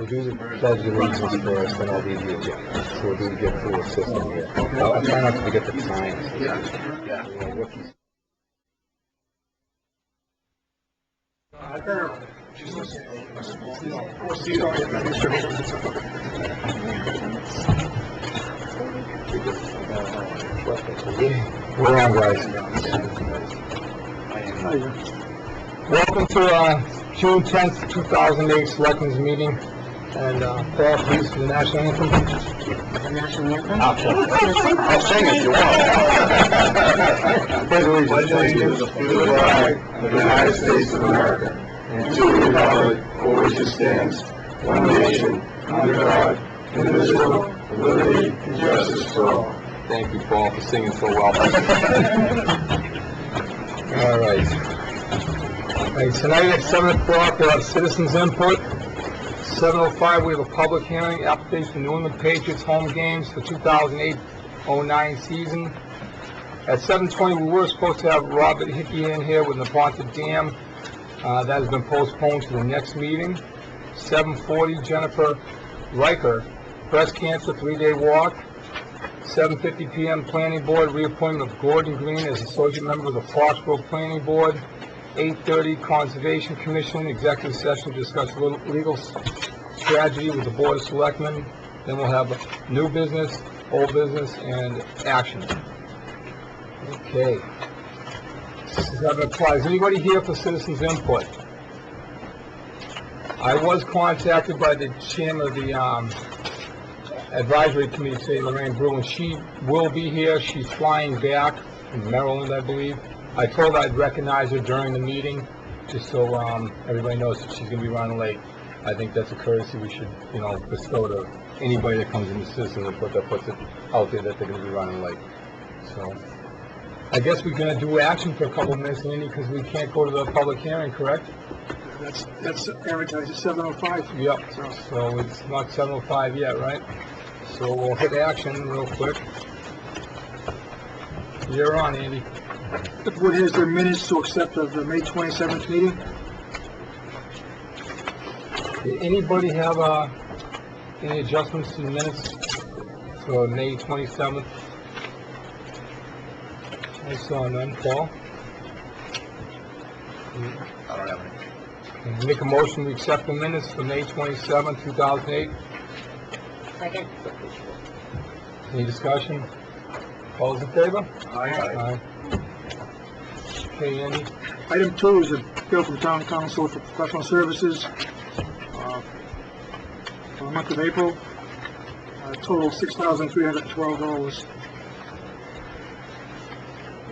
We'll do the pledge of allegiance first, then I'll read the agenda. So we'll do get through the system here. I'll try not to forget the times. We're on, guys. Welcome to June 10th, 2008 Selectmen's meeting. And Paul, please, for the national anthem. The national anthem? I'll sing if you want. Pledge allegiance to the flag of the United States of America and to the republic for which it stands, one nation, under God, indivisible, with liberty and justice for all. Thank you, Paul, for singing so well. All right. Tonight at 7 o'clock, we'll have citizens input. 7:05, we have a public hearing, application for New England Patriots home games for 2008-09 season. At 7:20, we were supposed to have Robert Hickey in here with Napontet Dam. That has been postponed to the next meeting. 7:40, Jennifer Riker, breast cancer 3-day walk. 7:50 p.m. Planning Board, reappointment of Gordon Green as associate member of the Foxborough Planning Board. 8:30, Conservation Commission, executive session to discuss legal strategy with the Board of Selectmen. Then we'll have new business, old business, and action. Okay. 7 o'clock. Is anybody here for citizens input? I was contacted by the chairman of the advisory committee, say Lorraine Bruin. She will be here. She's flying back from Maryland, I believe. I told her I'd recognize her during the meeting, just so everybody knows that she's going to be running late. I think that's a courtesy we should, bestow to anybody that comes in the citizen input that puts it out there that they're going to be running late. So, I guess we're going to do action for a couple of minutes, Andy, because we can't go to the public hearing, correct? That's advertised at 7:05. Yep. So it's not 7:05 yet, right? So we'll hit action real quick. You're on, Andy. The board has their minutes to accept of the May 27th meeting. Did anybody have any adjustments to the minutes for May 27th? I saw none. Paul? I don't have any. Make a motion to accept the minutes for May 27th, 2008. Second. Any discussion? All those in favor? Aye. Okay, Andy. Item 2 is a bill from Town Council for professional services for the month of April. Total $6,312.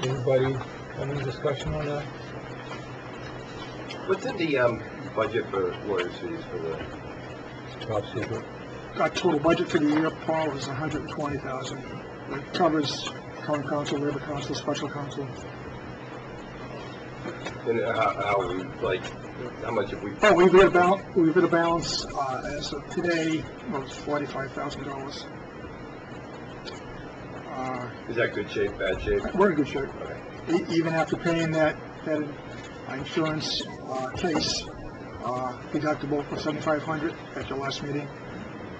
Anybody have any discussion on that? What's in the budget for lawyers' fees for the... Top secret. Our total budget for the year, Paul, is $120,000. It covers Town Council, Labor Council, Special Council. And how much have we... Oh, we've got a balance as of today, it's $45,000. Is that good shape, bad shape? We're in good shape. Okay. Even after paying that insurance case deductible for $7,500 at your last meeting.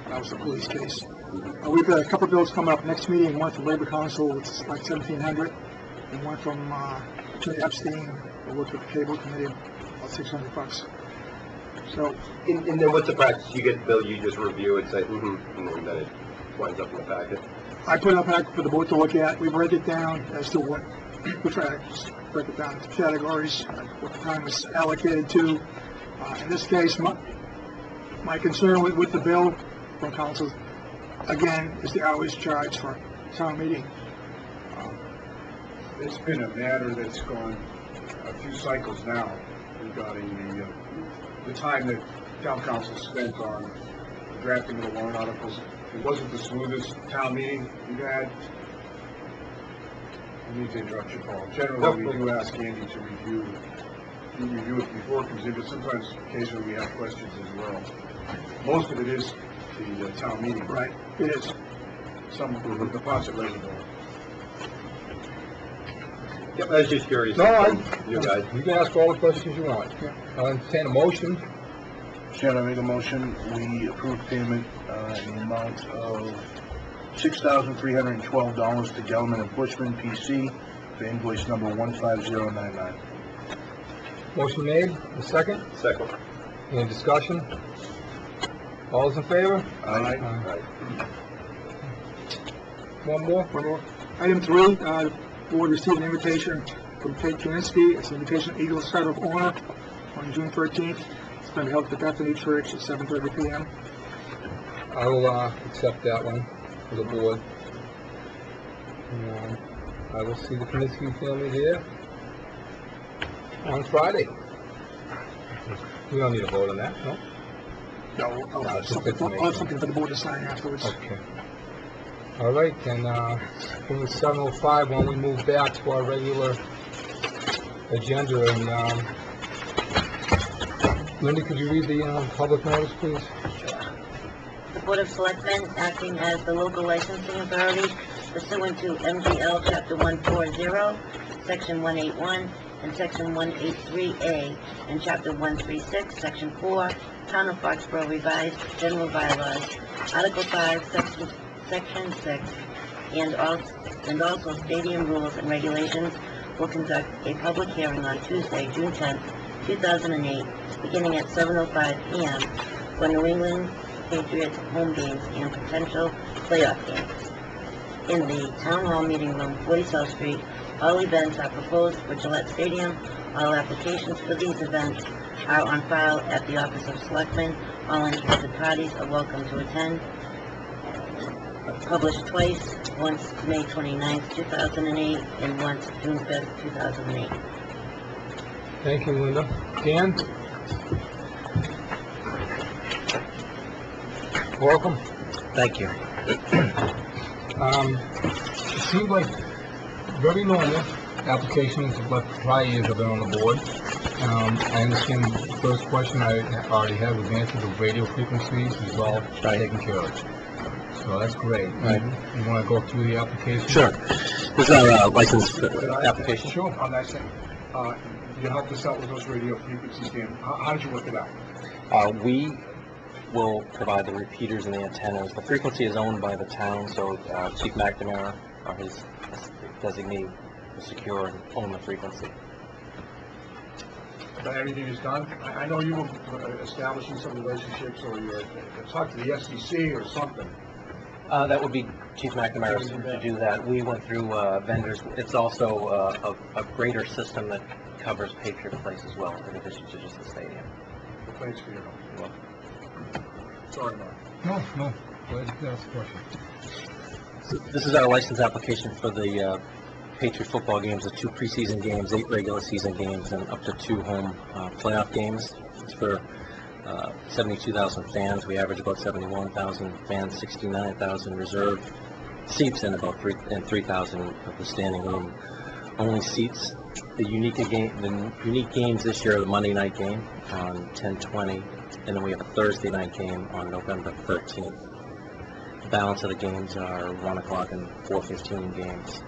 That was the police case. We've got a couple of bills coming up next meeting. One from Labor Council, it's like $1,700, and one from Attorney Epstein, who worked with the Cable Committee, about $600. So, And then what's the practice? You get the bill, you just review it, say, and then it winds up in the packet? I put it up back for the board to look at. We break it down as to what we try to break it down into categories, what the time is allocated to. In this case, my concern with the bill from council, again, is the hours charged for town meeting. It's been a matter that's gone a few cycles now regarding the time that town council spent on drafting of the warrant articles. It wasn't the smoothest town meeting we've had. I need to interrupt you, Paul. Generally, we do ask Andy to review it before it comes in, but sometimes, occasionally, we have questions as well. Most of it is the town meeting. Right, it is. Some of the deposit reservoir. Yep, I was just curious. No, you guys. You can ask all the questions you want. Yeah. I'll entertain a motion. Chairman, I make a motion, we approve payment in the amount of $6,312 to Gelman and Bushman, PC, for invoice number 15099. Motion made, a second? Second. Any discussion? All's in favor? Aye. One more? One more. Item 3, the board received an invitation from Ted Kaminsky. It's an invitation to Eagles Title of Honor on June 13th. It's going to be held at the Bethany Church at 7:30 p.m. I will accept that one for the board. And, I will see the Kaminsky family there on Friday. We don't need a vote on that, no? I'll have something for the board to sign afterwards. Okay. All right, then, from 7:05, when we move back to our regular agenda, and, Linda, could you read the, public notice, please? The Board of Selectmen, acting as the local licensing authority pursuant to MGL Chapter 140, Section 181, and Section 183A, and Chapter 136, Section 4, Town of Foxborough Revised General Bylaws, Article 5, Section 6, and also Stadium Rules and Regulations, will conduct a public hearing on Tuesday, June 10th, 2008, beginning at 7:05 p.m. for New England Patriots home games and potential playoff games. In the Town Hall Meeting Room, 40 South Street, all events are proposed for Gillette Stadium. All applications for these events are on file at the Office of Selectmen. All interested parties are welcome to attend. Published twice, once May 29th, 2008, and once June 5th, 2008. Thank you, Linda. Dan? Welcome. Thank you. It seems like very normal applications of what prior years have been on the board. I understand the first question I already had was answered, the radio frequencies is all taken care of. So that's great. Right. You want to go through the application? Sure. This is our license application. Sure. On that same, you helped us out with those radio frequencies, Dan. How did you work it out? We will provide the repeaters and the antennas. The frequency is owned by the town, so Chief McNamara or his designee will secure and own the frequency. But everything is done? I know you were establishing some relationships, or you're talk to the SEC or something. That would be Chief McNamara to do that. We went through vendors. It's also a greater system that covers Patriot Place as well, in addition to just the stadium. Thanks for your help. You're welcome. Sorry, Mark. No. Go ahead and ask a question. So this is our license application for the Patriot football games, the 2 preseason games, 8 regular season games, and up to 2 home playoff games. It's for 72,000 fans. We average about 71,000 fans, 69,000 reserved seats, and about 3,000 of the standing room only seats. The unique games this year are the Monday night game on 10/20, and then we have a Thursday night game on November 13th. The balance of the games are 1 o'clock and 4:15 games.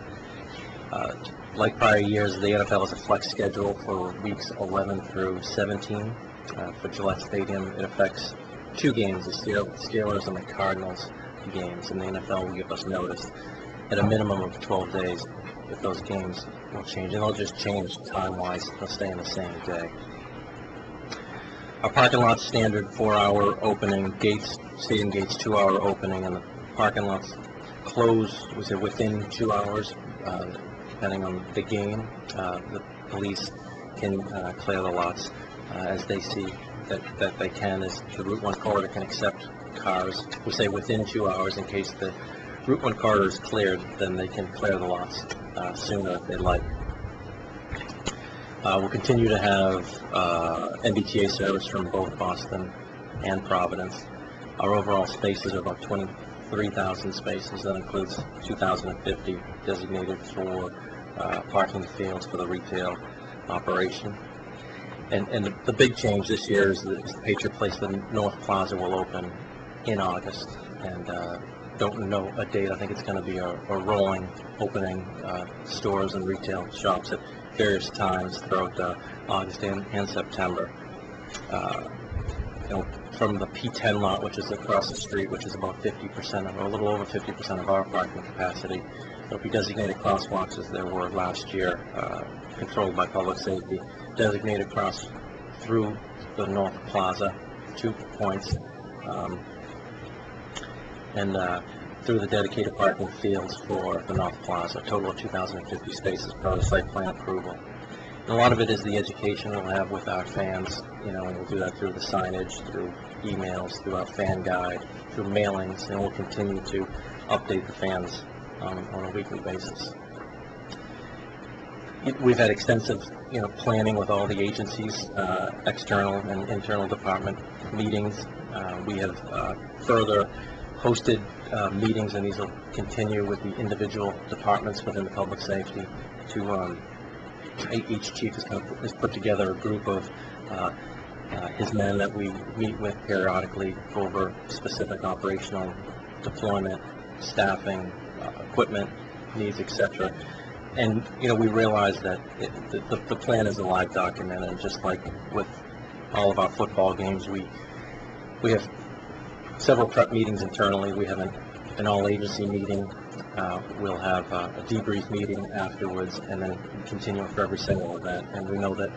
Like prior years, the NFL has a flex schedule for weeks 11 through 17. For Gillette Stadium, it affects 2 games, the Steelers and the Cardinals games, and the NFL will give us notice at a minimum of 12 days if those games will change, and they'll just change time-wise. They'll stay on the same day. Our parking lot's standard 4-hour opening, stadium gates 2-hour opening, and the parking lots close within 2 hours, depending on the game. The police can clear the lots as they see that they can, as the Route 1 corridor can accept cars. We say within 2 hours in case the Route 1 corridor is cleared, then they can clear the lots sooner if they like. We'll continue to have MBTA service from both Boston and Providence. Our overall spaces are about 23,000 spaces. That includes 2,050 designated for parking fields for the retail operation. And the big change this year is the Patriot Place, the North Plaza will open in August, and don't know a date. I think it's going to be a rolling opening, stores and retail shops at various times throughout August and September. from the P10 lot, which is across the street, which is about 50% of, or a little over 50% of our parking capacity. There'll be designated crosswalks as there were last year, controlled by public safety. Designated cross through the North Plaza, 2 points, and through the dedicated parking fields for the North Plaza, a total of 2,050 spaces per the site plan approval. And a lot of it is the education we'll have with our fans, and we'll do that through the signage, through emails, through our fan guide, through mailings, and we'll continue to update the fans on a weekly basis. We've had extensive, planning with all the agencies, external and internal department meetings. We have further hosted meetings, and these will continue with the individual departments within the public safety. To each chief has put together a group of his men that we meet with periodically over specific operational deployment, staffing, equipment needs, etc. And we realize that the plan is a live document, and just like with all of our football games, we have several prep meetings internally. We have an all-agency meeting. We'll have a debrief meeting afterwards, and then continue for every single event. And we know that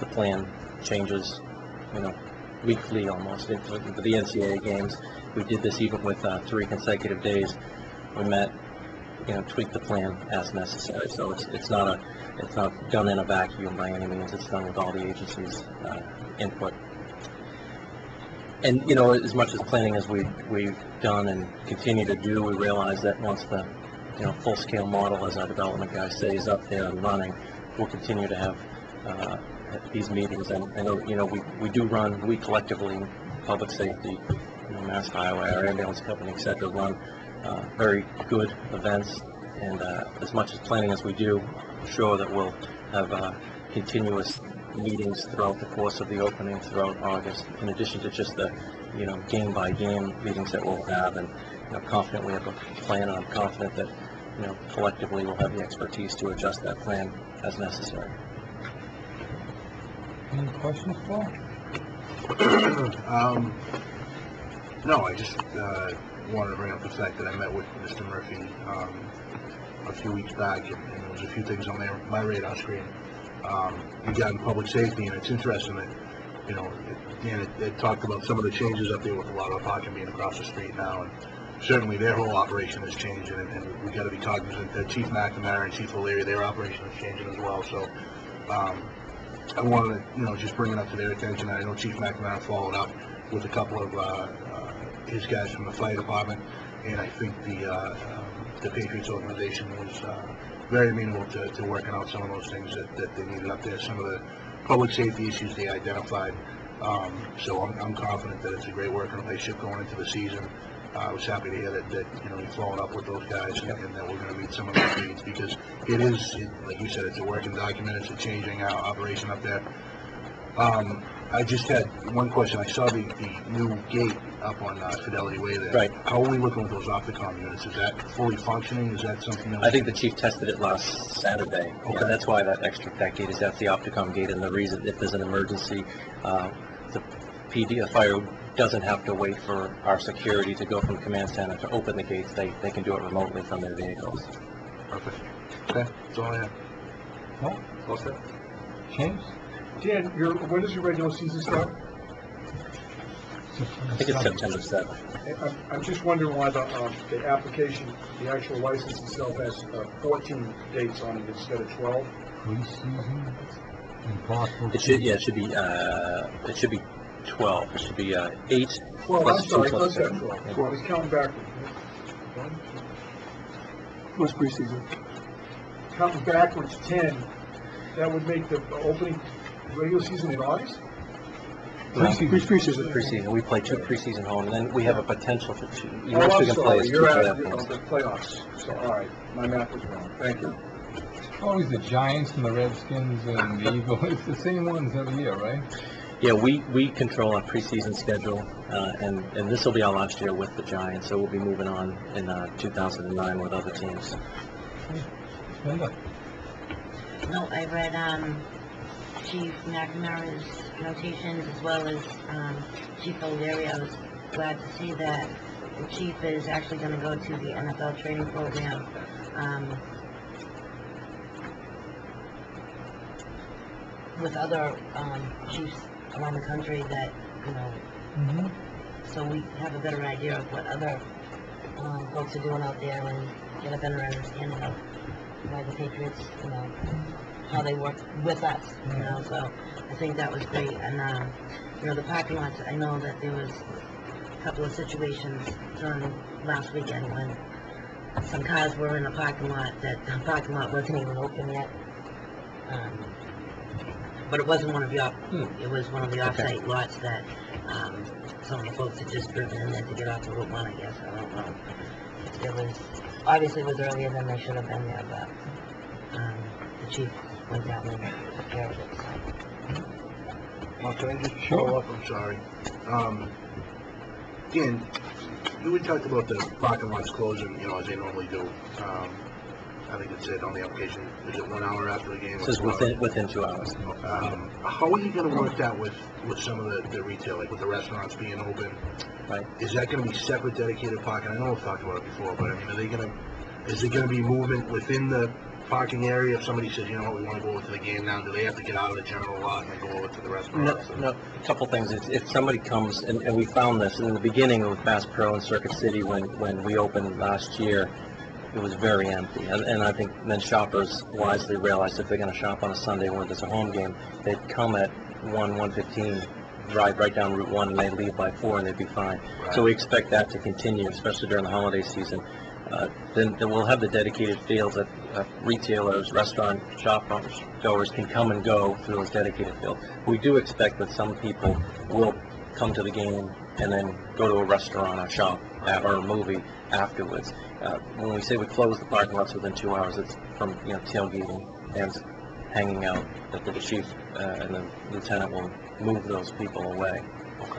the plan changes, weekly almost. For the NCAA games, we did this even with 3 consecutive days. We met, tweak the plan as necessary. So it's not done in a vacuum by any means. It's done with all the agencies' input. And as much as planning as we've done and continue to do, we realize that once the full-scale model, as our development guys say, is up there and running, we'll continue to have these meetings. And I know we do run, we collectively, public safety, Mass Highway, our ambulance company, etc., run very good events. And as much as planning as we do, I'm sure that we'll have continuous meetings throughout the course of the opening throughout August, in addition to just the game by game meetings that we'll have. And confident we have a plan, and I'm confident that collectively we'll have the expertise to adjust that plan as necessary. Any questions, Paul? No, I just wanted to bring up the fact that I met with Mr. Murphy a few weeks back, and there was a few things on my radar screen. We got in public safety, and it's interesting that, it talked about some of the changes up there with a lot of parking being across the street now, and certainly their whole operation is changing, and we got to be cognizant that Chief McNamara and Chief O'Leary, their operation is changing as well. So I wanted to, just bring it up to their attention. I know Chief McNamara followed up with a couple of his guys from the fire department, and I think the Patriots organization was very amenable to working out some of those things that they needed up there, some of the public safety issues they identified. So I'm confident that it's a great working relationship going into the season. I was happy to hear that he followed up with those guys, and that we're going to meet some of those needs, because it is, like you said, it's a working document. It's a changing operation up there. I just had one question. I saw the new gate up on Fidelity Way there. Right. How are we looking with those Opticom units? Is that fully functioning? Is that something else? I think the chief tested it last Saturday. Okay. Yeah, that's why that gate is, that's the Opticom gate, and the reason, if there's an emergency, the PD, the fire doesn't have to wait for our security to go from the command center to open the gates. They can do it remotely from their vehicles. Perfect. Okay, that's all I have. No? What's that? James? Dan, when does your regular season start? I think it's September 7th. I'm just wondering why the application, the actual license itself has 14 dates on it instead of 12. Pre-season? Impossible. It should be 12. It should be 8 12, plus I'm 2 sorry, plus let's have 7. 12. Yeah. I was counting backwards. What's preseason? Counting backwards 10, that would make the opening regular season in August? Preseason. Preseason. We play 2 preseason home, and then we have a potential for 2. Oh, Most I'm we can play sorry, is 2 you're at playoff games. the playoffs. So, all right, my math was wrong. Thank you. Always the Giants and the Redskins and the Eagles. It's the same ones every year, right? Yeah, we control our preseason schedule, and this will be our last year with the Giants, so we'll be moving on in 2009 with other teams. Linda? No, I read Chief McNamara's notations as well as Chief O'Leary. I was glad to see that the chief is actually going to go to the NFL training program. With other chiefs around the country that, you know, so we have a better idea of what other folks are doing out there and get a better understanding of why the Patriots, you know, how they work with us, you know, so I think that was great. And, you know, the parking lots, I know that there was a couple of situations during last weekend when some cars were in the parking lot that the parking lot wasn't even open yet. But it wasn't one of your, it was one of the off-site lots that some of the folks had just driven in there to get off the Route 1, I guess. I don't know. It was, obviously it was earlier than they should have been there, but the chief went down and took care of it. So. Mark, can I just follow up? I'm sorry. Again, you had talked about the parking lots closing, you know, as they normally do. I think it said on the application, is it 1 hour after the game? This is within 2 hours. How are you going to work that with some of the retail, like with the restaurants being open? Right. Is that going to be separate dedicated parking? I know we've talked about it before, but I mean, is there going to be movement within the parking area if somebody says, you know what, we want to go over to the game now? Do they have to get out of the general lot and then go over to the restaurants? No, a couple things. If somebody comes, and we found this in the beginning with Bass Pro and Circuit City when we opened last year, it was very empty, and I think then shoppers wisely realized if they're going to shop on a Sunday when there's a home game, they'd come at 1:15, drive right down Route 1, and they'd leave by 4, and they'd be fine. Right. So we expect that to continue, especially during the holiday season. Then we'll have the dedicated fields that retailers, restaurant, shop goers can come and go through those dedicated fields. We do expect that some people will come to the game and then go to a restaurant or shop or a movie afterwards. When we say we close the parking lots within 2 hours, it's from, you know, tailgating and hanging out, that the chief and the lieutenant will move those people away.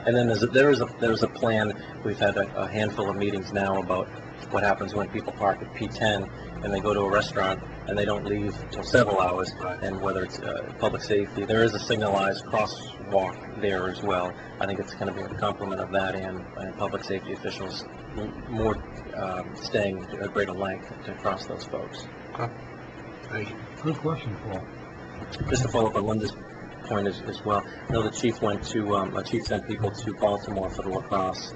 And then there is a plan. We've had a handful of meetings now about what happens when people park at P10 and they go to a restaurant and they don't leave until several hours, and whether it's public safety. There is a signalized crosswalk there as well. I think it's going to be a complement of that and public safety officials more staying a greater length to cross those folks. Okay. Thank you. Good question, Paul. Just to follow up on Linda's point as well, I know the chief went to, chief sent people to Baltimore for the lacrosse,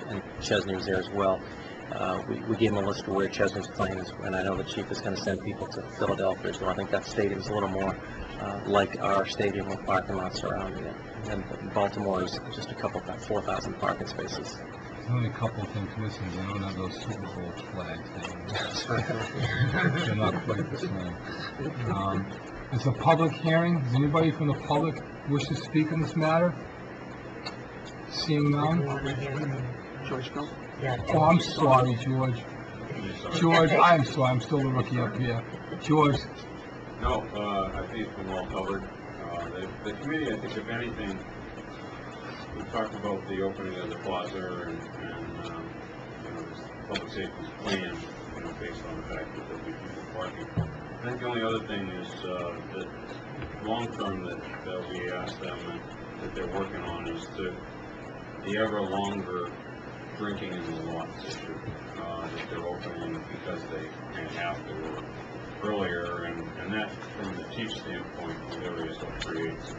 and Chesney was there as well. We gave him a list of where Chesney's playing, and I know the chief is going to send people to Philadelphia as well. I think that stadium's a little more like our stadium with parking lots surrounding it. And Baltimore is just a couple, about 4,000 parking spaces. There's only a couple of things missing. They don't have those Super Bowl flags. They're not quite the same. It's a public hearing. Does anybody from the public wish to speak on this matter? Seeing none? George Bill? Yeah. Oh, I'm sorry, George. George, I'm sorry. I'm still the rookie up here. George. No, I think it's been well covered. The committee, I think, if anything, we talked about the opening of the plaza and you know, public safety's plan, you know, based on the fact that there'll be people parking. I think the only other thing is that long term that we asked them that they're working on is the ever longer drinking in the lots issue that they're opening because they have to or earlier, and that from the chief's standpoint really is what creates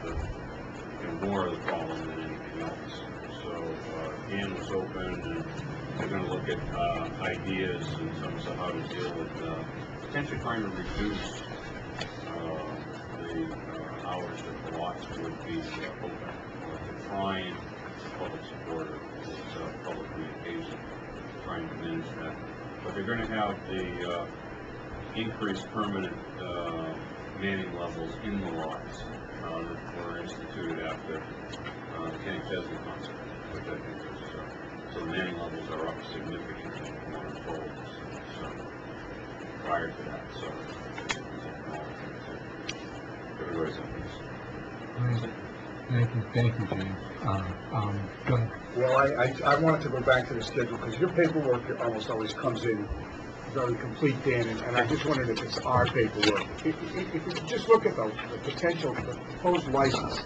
more of the problem than anything else. So Dan was open, and they're going to look at ideas in terms of how to deal with potentially trying to reduce the hours that the lots would be open, or to try and public support or public communication, trying to manage that. But they're going to have the increased permanent manning levels in the lots that were instituted after the Kenny Chesney concert, which I think is, so the manning levels are up significantly from what I'm told. So prior to that, so everybody's on this. Thank you, James. Go ahead. Well, I wanted to go back to the schedule, because your paperwork almost always comes in very complete, Dan, and I just wondered if it's our paperwork. If you just look at the potential, the proposed license,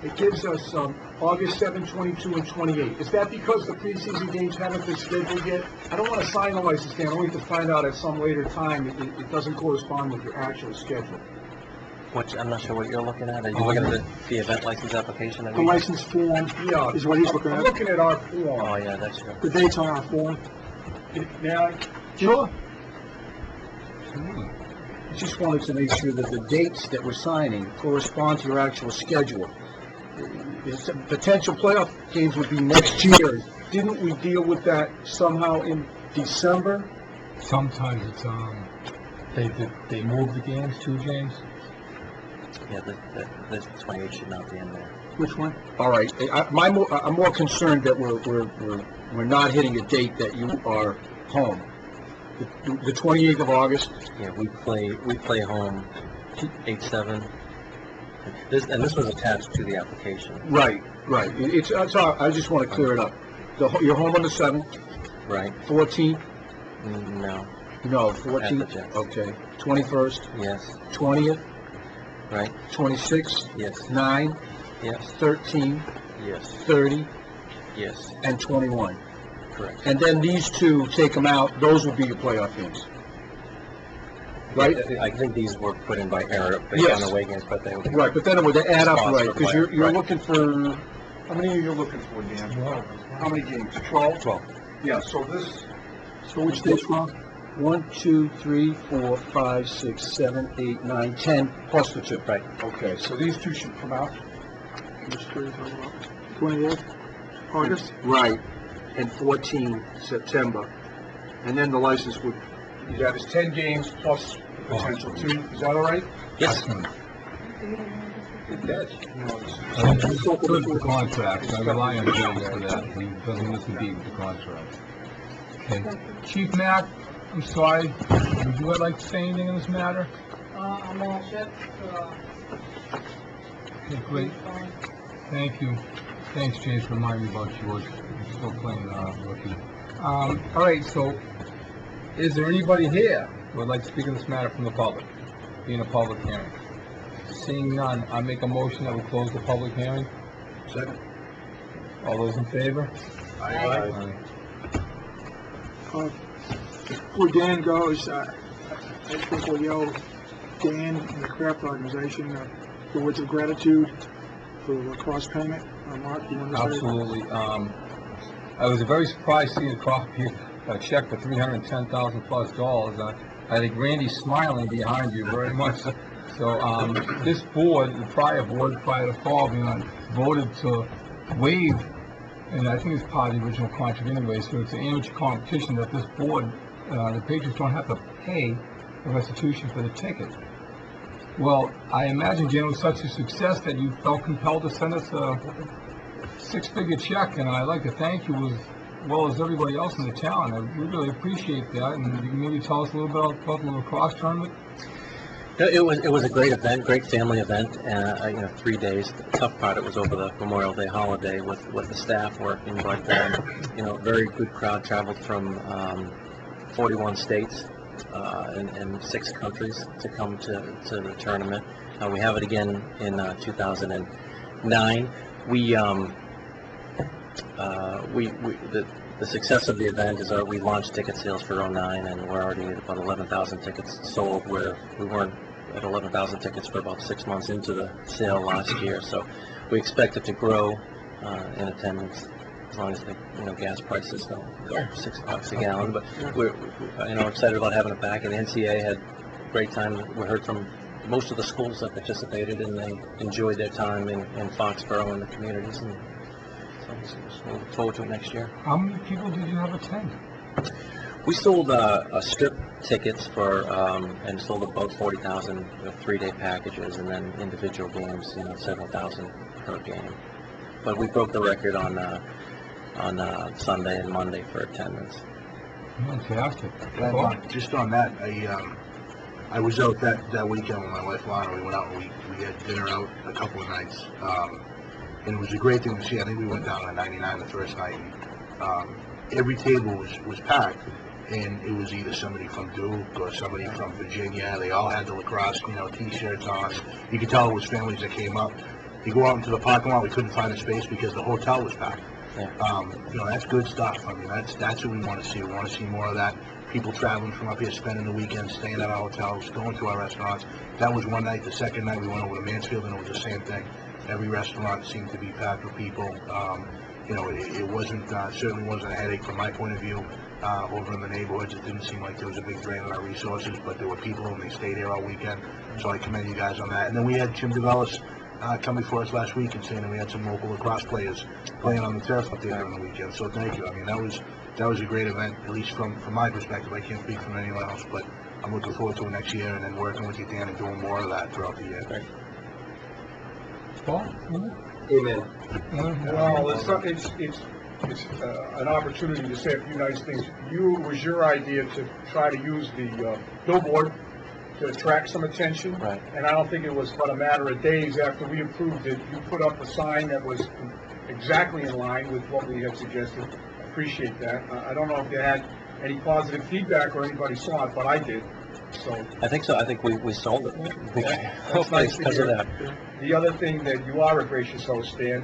it gives us August 7, 22, and 28. Is that because the preseason games haven't been scheduled yet? I don't want to sign the license, Dan, only to find out at some later time it doesn't correspond with your actual schedule. Which, I'm not sure what you're looking at. Are you looking at the event license application? That The license form Yeah, is what he's looking I'm at. looking at our form. Oh, yeah, that's true. The dates on our form. Now, Sure. Just wanted to make sure that the dates that we're signing correspond to your actual schedule. The potential playoff games would be next year. Didn't we deal with that somehow in December? Sometimes it's, they move the games too, James? Yeah, the 28 should not be in there. Which one? All right, I'm more concerned that we're not hitting a date that you are home. The 28th of August. Yeah, we play home 8-7. This was attached to the application. Right. It's I just want to clear it up. You're home on the 7th, Right. 14th. No. No, At the 14th. Jets. Okay. 21st, Yes. 20th, Right. 26th, Yes. 9, Yes. 13, Yes. 30, Yes. and 21. Correct. And then these two, take them out, those would be your playoff games. Right? I think these were put in by error based Yes. on the away games, but they would. Right, but then would they add up Spots right? for Because playoff, you're right. looking for, how many are you looking for, Dan? How many games? 12? 12. Yeah, so this, So which dates wrong? 1, 2, 3, 4, 5, 6, 7, 8, 9, 10, plus the 2. Right. okay, so these two should come out? Which day are you talking about? 28th August? Right, and 14 September. And then the license would, That is 10 games plus the potential 2, is that all right? Yes. It does. Good the contract, I rely on James for that, he doesn't miss a beat with the contract. Okay, Chief Mack, I'm sorry, would you like to say anything in this matter? I'm all set, Okay, great, thank you. Thanks, James, for reminding me about George, I'm still playing, rookie. All right, so, is there anybody here who would like to speak on this matter from the public, being a public hearing? Seeing none, I make a motion that we close the public hearing. second. All those in favor? Aye. Before Dan goes, I think we'll yell Dan and the craft organization the words of gratitude for the lacrosse payment. Mark, you want to say? Absolutely. I was very surprised seeing a copy, a check for $310,000 plus. I think Randy's smiling behind you very much. So, this board, the prior to fall, voted to waive, and I think it's part of the original contract anyway, so it's an amateur competition that this board, the Patriots don't have to pay the restitution for the ticket. Well, I imagine, Jan, was such a success that you felt compelled to send us a six-figure check, and I'd like to thank you as well as everybody else in the town. We really appreciate that, and you can maybe tell us a little bit about the lacrosse tournament? It was a great event, great family event, 3 days. The tough part, it was over the Memorial Day holiday with the staff working, but, very good crowd, traveled from 41 states and 6 countries to come to the tournament. We have it again in 2009. The success of the event is we launched ticket sales for 2009, and we're already at about 11,000 tickets sold, where we weren't at 11,000 tickets for about 6 months into the sale last year. So we expect it to grow in attendance as long as the gas prices don't go $6 a gallon. But we're excited about having it back, and the NCAA had a great time. We heard from most of the schools that participated, and they enjoyed their time in Foxborough and the communities, and so we'll look forward to it next year. How many people did you have attend? We sold strip tickets for and sold about 40,000 3-day packages, and then individual games, several thousand per game. But we broke the record on Sunday and Monday for attendance. Fantastic. And, just on that, I was out that weekend with my wife Lana. We went out and we had dinner out a couple of nights, and it was a great thing to see. I think we went down to 99 the first night. And, every table was packed, and it was either somebody from Duke or somebody from Virginia. They all had the lacrosse, T-shirts on. You could tell it was families that came up. You go out into the parking lot, we couldn't find a space because the hotel was packed. That's good stuff. I mean, that's what we want to see. We want to see more of that. People traveling from up here, spending the weekend, staying at our hotels, going to our restaurants. That was one night. The second night we went over to Mansfield, and it was the same thing. Every restaurant seemed to be packed with people. It wasn't, certainly wasn't a headache from my point of view. Over in the neighborhoods, it didn't seem like there was a big drain on our resources, but there were people and they stayed here all weekend. So I commend you guys on that. And then we had Jim DeVellis come before us last week and saying that we had some local lacrosse players playing on the turf up there during the weekend. So thank you. I mean, that was a great event, at least from my perspective. I can't speak from anyone else, but I'm looking forward to it next year and then working with you, Dan, and doing more of that throughout the year. Paul? Amen. Well, it's an opportunity to say a few nice things. It was your idea to try to use the billboard to attract some attention. Right. And I don't think it was but a matter of days after we approved it, you put up a sign that was exactly in line with what we had suggested. I appreciate that. I don't know if you had any positive feedback or anybody saw it, but I did. So I think so. I think we sold it. that's nice to Because of hear. that. The other thing that you are a gracious host, Dan,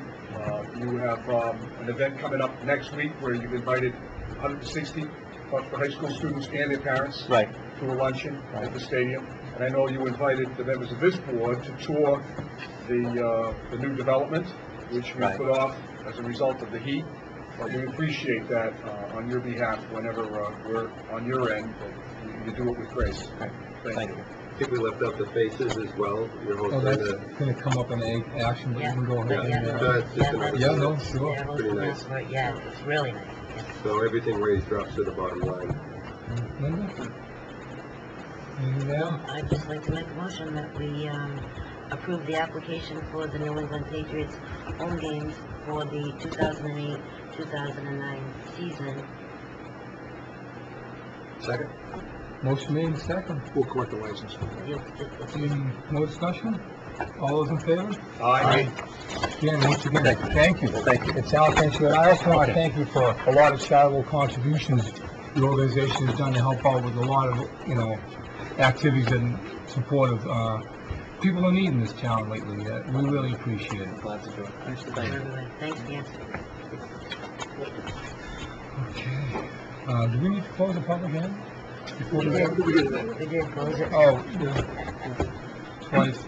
you have an event coming up next week where you've invited 160 for high school students and their parents Right. to a luncheon at the stadium. And I know you invited the members of this board to tour the new development, which we Right. put off as a result of the heat. But we appreciate that on your behalf whenever we're on your end, that you do it with grace. Thank you. I think we left out the faces as well. Your whole Oh, that's thing, gonna come up in action, but you can go ahead and, that's just another yeah, thing. no, sure. Pretty nice. Yeah, it's really nice. So everything raised drops to the bottom line. Linda? Anything there? I'd just like to make a motion that we approve the application for the New England Patriots home games for the 2008-2009 season. Second? Motion made, second. We'll collect the license. No discussion? All those in favor? Aye. Again, once again, thank you. Thank you. It's Al, thanks for that. I also want to thank you for a lot of charitable contributions the organization has done to help out with a lot of, activities in support of, people in need in this town lately. We really appreciate it. Glad to do it. Thanks, Dan. Okay. Do we need to close the public hearing? Before We we did close it. Oh, yeah. Twice.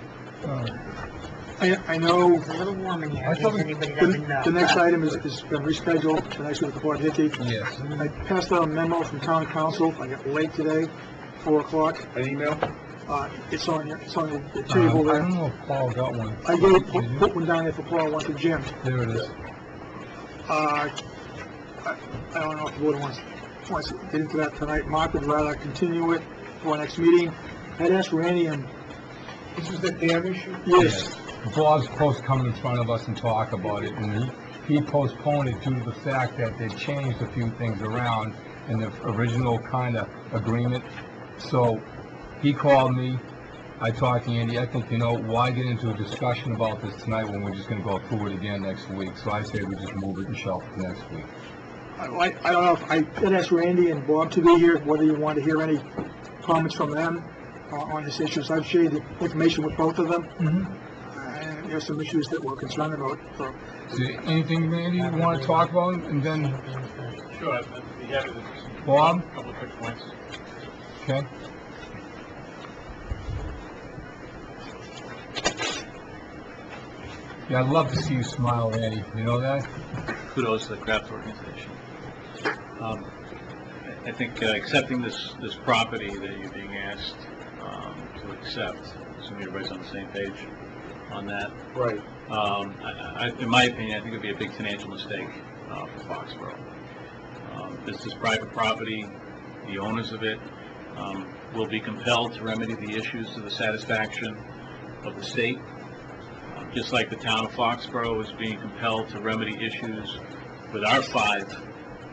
I know It's a little warm in here, I in thought case we- anybody doesn't know. the next item is been rescheduled to next week before Hickey. Yes. I passed out a memo from town council. I got late today, 4 o'clock. An email? It's on the table I there. don't know if Paul got one. I put one down there for Paul, one for Jim. There it is. I don't know if the board wants to get into that tonight. Mark would rather continue it for our next meeting. I'd ask Randy and, This is the dam issue? yes, Bob's supposed to come in front of us and talk about it, and he postponed it due to the fact that they changed a few things around in the original kind of agreement. So he called me, I talked to Andy, I think, why get into a discussion about this tonight when we're just gonna go through it again next week? So I say we just move it and shelf it next week. I don't know if I did ask Randy and Bob to be here, whether you want to hear any comments from them on this issue. So I've shared the information with both of them. And there's some issues that we're concerned about. So Is there anything, Randy, you wanna talk about, and then Sure, I'd be happy to, Bob? a couple of quick points. Okay? Yeah, I'd love to see you smile, Randy, you know that? Kudos to the Kraft organization. I think accepting this property that you're being asked to accept, assuming everybody's on the same page on that. Right. In my opinion, I think it'd be a big financial mistake for Foxborough. This is private property. The owners of it will be compelled to remedy the issues to the satisfaction of the state. Just like the town of Foxborough is being compelled to remedy issues with our 5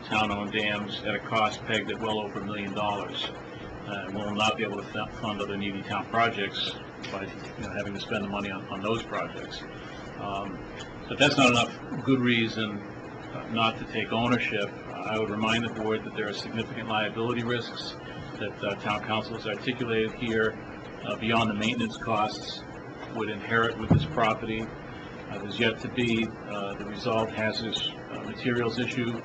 town-owned dams at a cost pegged at well over $1 million. We'll not be able to fund other needy town projects by having to spend the money on those projects. But that's not enough good reason not to take ownership. I would remind the board that there are significant liability risks that town council has articulated here beyond the maintenance costs would inherit with this property. There's yet to be the resolved hazardous materials issue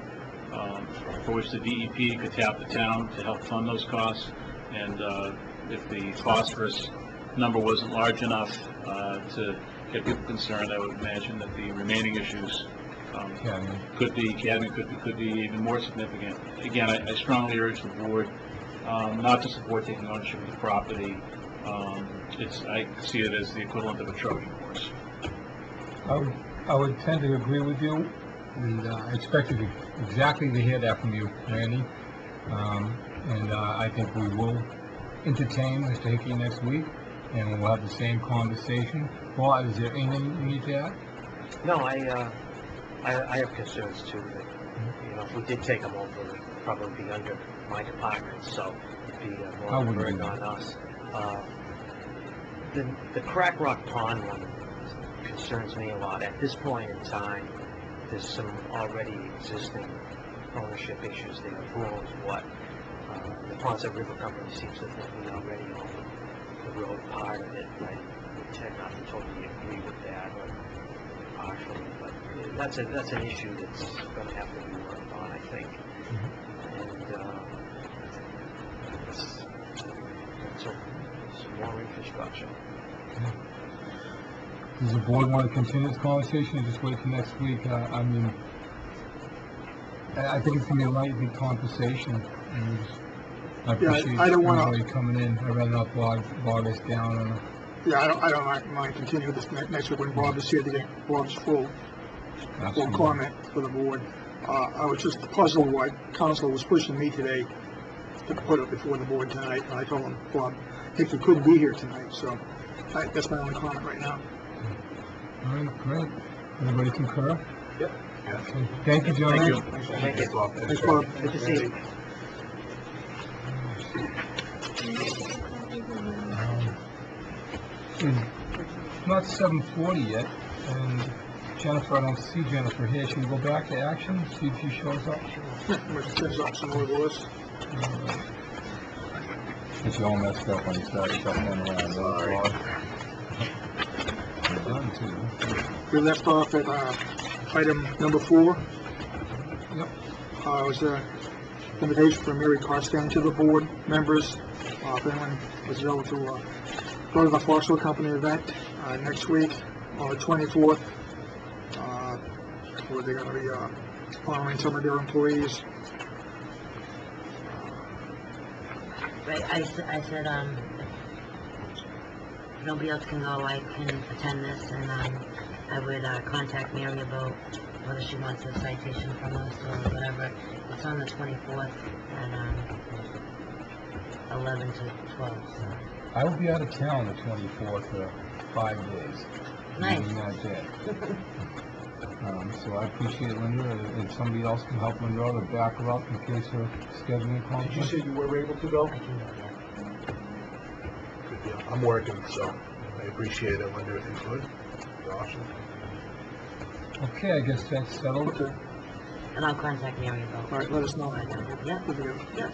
for which the DEP could tap the town to help fund those costs. And if the phosphorus number wasn't large enough to get people concerned, I would imagine that the remaining issues could be even more significant. Again, I strongly urge the board not to support taking ownership of the property. I see it as the equivalent of a Trojan horse. I would tend to agree with you, and I expected exactly to hear that from you, Randy. And I think we will entertain Mr. Hickey next week, and we'll have the same conversation. Well, is there anything you need to add? No, I have concerns too, that, if we did take them over, it would probably be under my department, so it'd be more of a burden on us. The Crack Rock Pond one concerns me a lot. At this point in time, there's some already existing ownership issues there. Who owns what? The Ponset River Company seems to think we already own the road part of it. I tend not to totally agree with that, or partially, but that's an issue that's going to have to be worked on, I think. And so some more infrastructure. Does the board want to continue this conversation or just wait till next week? I mean, I think it's going to be a lengthy conversation. And I appreciate I don't wanna- everybody coming in. I'd rather not bog us down on Yeah, I don't mind continuing this next week when Bob is here to get Bob's full comment for the board. I was just puzzled why council was pushing me today to put it before the board tonight. And I told him, Bob, if he couldn't be here tonight, so that's my only comment right now. All right, great. Everybody concur? Yep. Okay. Thank you, gentlemen. Thank you. Bob. Thanks, Bob. Good to see you. It's not 7:40 yet, and Jennifer, I don't see Jennifer here. Should we go back to action, see if she shows up? Which turns out some more of us. It's all messed up when you start shuffling around. Sorry. We left off at item number 4. Yep. It was an invitation for Mary Carstein to the board members. If anyone was able to go to the Foxborough Company event next week on the 24th, where they're going to be honoring some of their employees. Right, I said, if nobody else can go, I can attend this, and I would contact Mary about whether she wants a citation from us or whatever. It's on the 24th at 11 to 12, so. I will be out of town the 24th for 5 days. Nice. Leaving that day. So I appreciate Linda. If somebody else can help Linda out or back her up in case her scheduling conflict. Did you say you were able to go? I can go, yeah. Good deal. I'm working, so I appreciate it, Linda, if you could. Awesome. Okay, I guess that's settled. Okay. And I'll contact Mary about. All right, let us know. Yeah, yeah.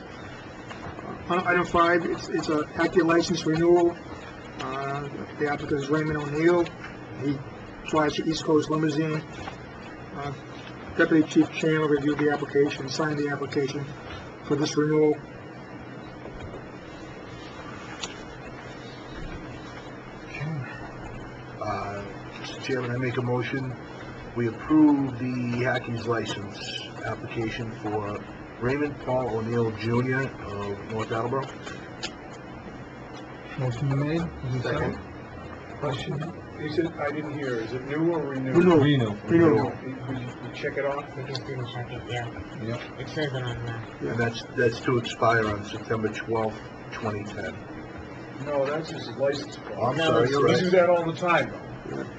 Item 5, it's a active license renewal. The applicant is Raymond O'Neill. He drives the East Coast Limousine. Deputy Chief Chandler reviewed the application, signed the application for this renewal. Mr. Chairman, I make a motion, we approve the Hackey's license application for Raymond Paul O'Neill Jr. of North Attleboro. Motion made. Is it Second. Question? You said, I didn't hear, is it new or renewed? Renewal. Renewal. Would you check it off? We just didn't check it, yeah. Yep. It says it on there. And that's to expire on September 12th, 2010. No, that's his license I'm card. No, sorry, it's- you're We right. do that all the time, though.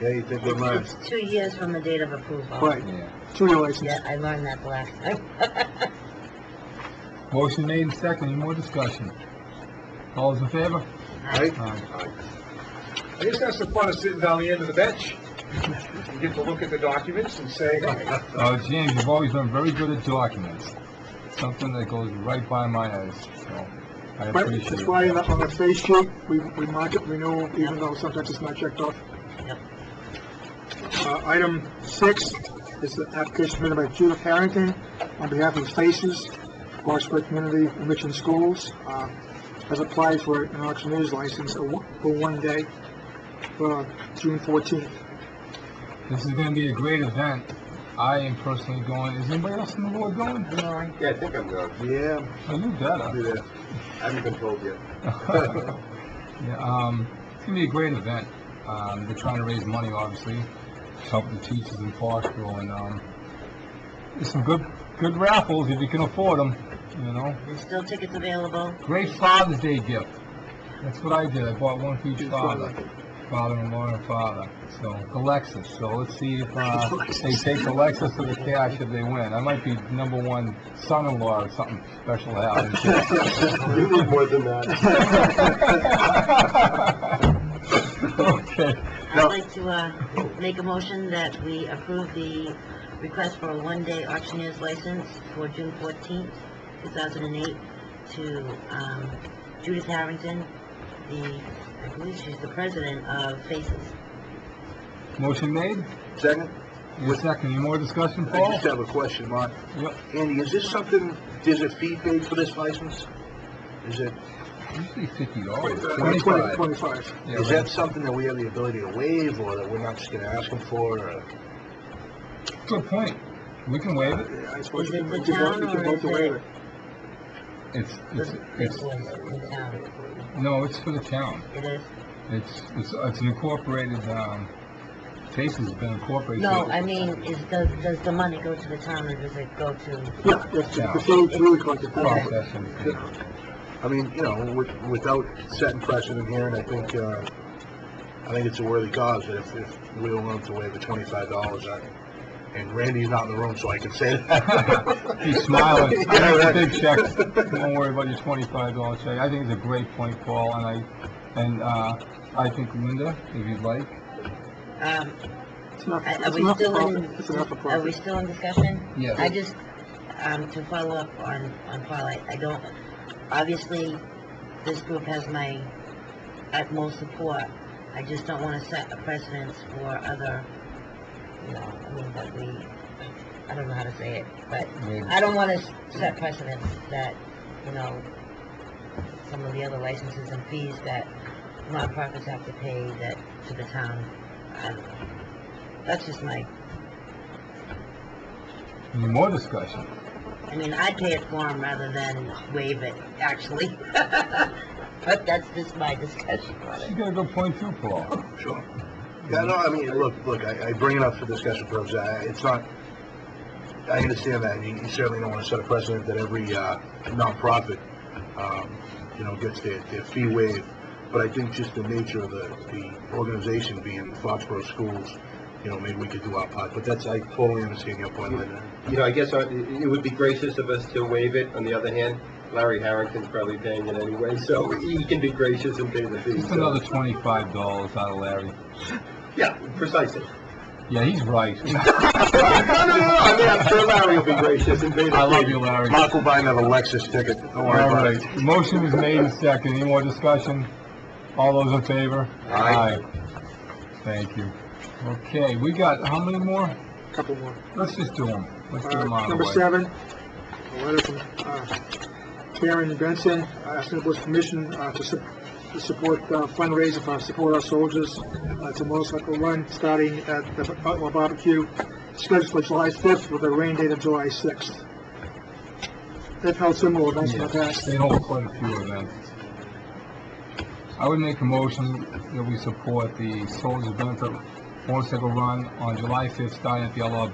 Yeah, you think we're mine? It's 2 years from the date of approval. Right, Yeah. 2-year license. Yeah, I learned that the last time. Motion made and second. Any more discussion? All those in favor? Right? Aye. I guess that's the fun of sitting down the end of the bench. You get to look at the documents and say, Oh, James, you've always been very good at documents. something that goes right by my eyes, so I appreciate That's it. why on the face sheet, we mark it renewal, even though sometimes it's not checked off. Yep. Item 6 is the application submitted by Judith Harrington on behalf of Faces, Foxborough Community Enriching Schools, has applied for an auctioneer's license for one day for June 14th. This is gonna be a great event. I am personally going. Is anybody else on the board going? No, Yeah, I think I'm going. Yeah, Oh, you better. yeah. I haven't been told yet. Yeah, it's gonna be a great event. They're trying to raise money, obviously, to help the teachers in Foxborough, and there's some good raffles if you can afford them. You know, there's still tickets available. great Father's Day gift. That's what I did. I bought one for each father-in-law and father. So the Lexus. So let's see if they take the Lexus or the cash if they win. I might be #1 son-in-law or something special happens. You need more than that. Okay. I'd like to make a motion that we approve the request for a one-day auctioneer's license for June 14th, 2008, to Judith Harrington, I believe she's the president of Faces. Motion made. Second? Second. Any more discussion, I Paul? just have a question, Mark. Yep. Andy, is this something, there's a fee paid for this license? Is it, Usually $50. 25. Yeah, is right. that something that we have the ability to waive, or that we're not just gonna ask them for, or? Good point. We can waive it. Yeah, I suppose Is you it the can town vote or to is waive it? it. It's This was in town. no, it's for the town. It is? It's an incorporated. Faces has been incorporated. No, I mean, does the money go to the town or does it go to? Yeah, the city's really collected. Processing. I mean, you know, without setting precedent here, and I think it's a worthy cause, that if we were willing to waive the $25, and Randy's not in the room, so I can say that. He's smiling. Yeah, right. Big check. Don't worry about your $25 check. I think it's a great point, Paul, and I think Linda, if you'd like. It's not, Are it's we not for still profit. in, It's not for are we profit. still in discussion? Yes. I just, to follow up on Paul, I don't, obviously, this group has my utmost support. I just don't want to set a precedence for other, I mean, that I don't know how to say it, but I don't want to set precedents that, some of the other licenses and fees that nonprofits have to pay that to the town. I don't know. That's just Any more discussion? I mean, I'd pay it for them rather than waive it, actually. But that's just my discussion on You it. got a good point too, Paul. Sure. Yeah, no, I mean, look, I bring it up for discussion purposes. It's not, I understand that, and you certainly don't want to set a precedent that every nonprofit, gets their fee waived. But I think just the nature of the organization being Foxborough Schools, maybe we could do our part. But I totally understand your point, Linda. I guess it would be gracious of us to waive it. On the other hand, Larry Harrington's probably paying it anyway, so he can be gracious and pay the fee. Just another $25 out of Larry. Yeah, precisely. Yeah, he's right. No. I mean, I'm sure Larry will be gracious and pay the fee. I love you, Larry. Mark will buy another Lexus ticket. Don't worry All about right. it. Motion was made and second. Any more discussion? All those in favor? Aye. Thank you. Okay, we got, how many more? Couple more. Let's just do them. Let's do them out of the Number way. 7, a letter from Karen Benson, asking the board's permission to support fundraiser for Support Our Soldiers. It's a motorcycle run starting at the Butler Barbecue, scheduled for July 5th with a rain date of July 6th. They've held similar events in the past. They hold quite a few events. I would make a motion that we support the Soldiers Benefit Motorcycle Run on July 5th, starting at the Yellow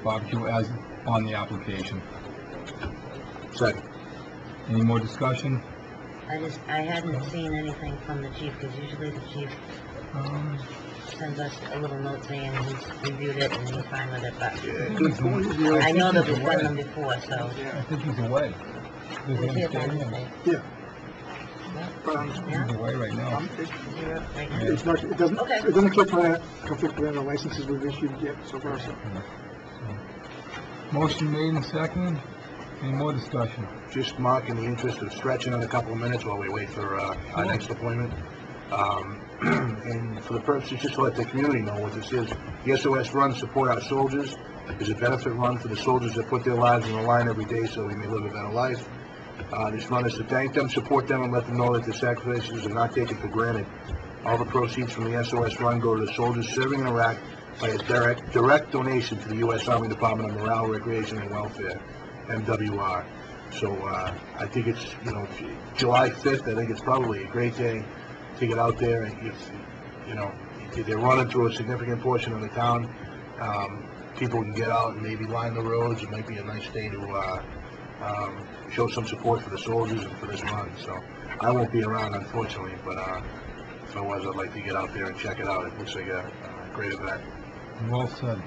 Barbecue as on the application. Second. Any more discussion? I hadn't seen anything from the chief, because usually the chief sends us a little note saying he's reviewed it and he's fine with it, but I know that we've done them before, so. I think he's away. Does Is he he at stay in? Yeah. Yeah? He's away right now. Is he up right now? It doesn't conflict with any licenses we've issued yet so far, so. Motion made and seconded. Any more discussion? Just, Mark, in the interest of stretching it a couple of minutes while we wait for our next appointment. And for the purposes, just to let the community know what this is, the SOS Run Support Our Soldiers is a benefit run for the soldiers that put their lives on the line every day so we may live a better life. This run is to thank them, support them, and let them know that their sacrifices are not taken for granted. All the proceeds from the SOS Run go to the soldiers serving in Iraq by a direct donation to the U.S. Army Department of Morale, Recreation, and Welfare, MWR. So I think it's, July 5th, I think it's probably a great day to get out there. If they're running through a significant portion of the town, people can get out and maybe line the roads. It might be a nice day to show some support for the soldiers and for this run. So I won't be around, unfortunately, but if I was, I'd like to get out there and check it out. It looks like a great event. Well said.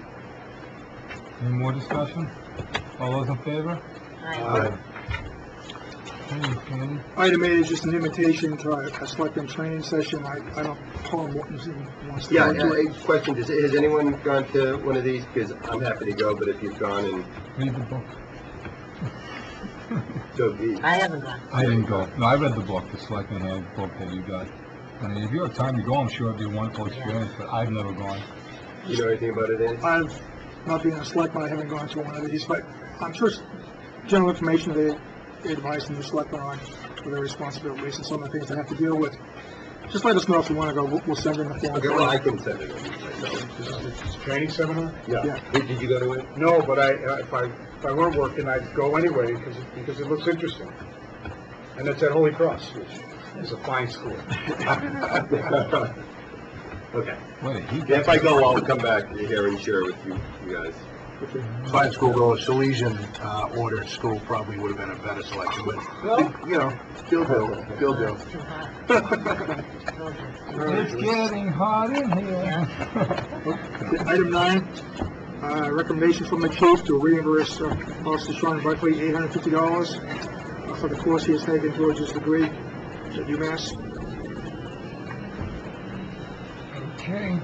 Any more discussion? All those in favor? Aye. Okay. Item 8 is just an invitation to a selectmen training session. I don't, Paul Morton's wants to Yeah, go to it. question, has anyone gone to one of these? Because I'm happy to go, but if you've gone and, Read the book. so I haven't gone. I didn't go. No, I read the book, the selectmen handbook that you got. I mean, if you have time to go, I'm sure it'd be a wonderful experience, but I've never gone. you know anything about it, Andy? I've, not being a selectman, I haven't gone to one of these, but I'm sure it's general information they advise the selectmen on for their responsibilities and some of the things they have to deal with. Just let us know if you want to go. We'll send in the form. Okay, well, I can send it in myself. It's a training seminar? Yeah. Did you go to it? No, but if I weren't working, I'd go anyway, because it looks interesting. And it's at Holy Cross, which is a fine school. Okay. Wait, Yeah, if I go, I'll come back here and share with you guys. Fine school though, a Salesian order school probably would have been a better selection, but, still do. Too hot. it's getting hot in here. Item 9, recommendation from the chief to reimburse Officer Sean Buckley $850 for the course he has taken towards his degree at UMass. Okay.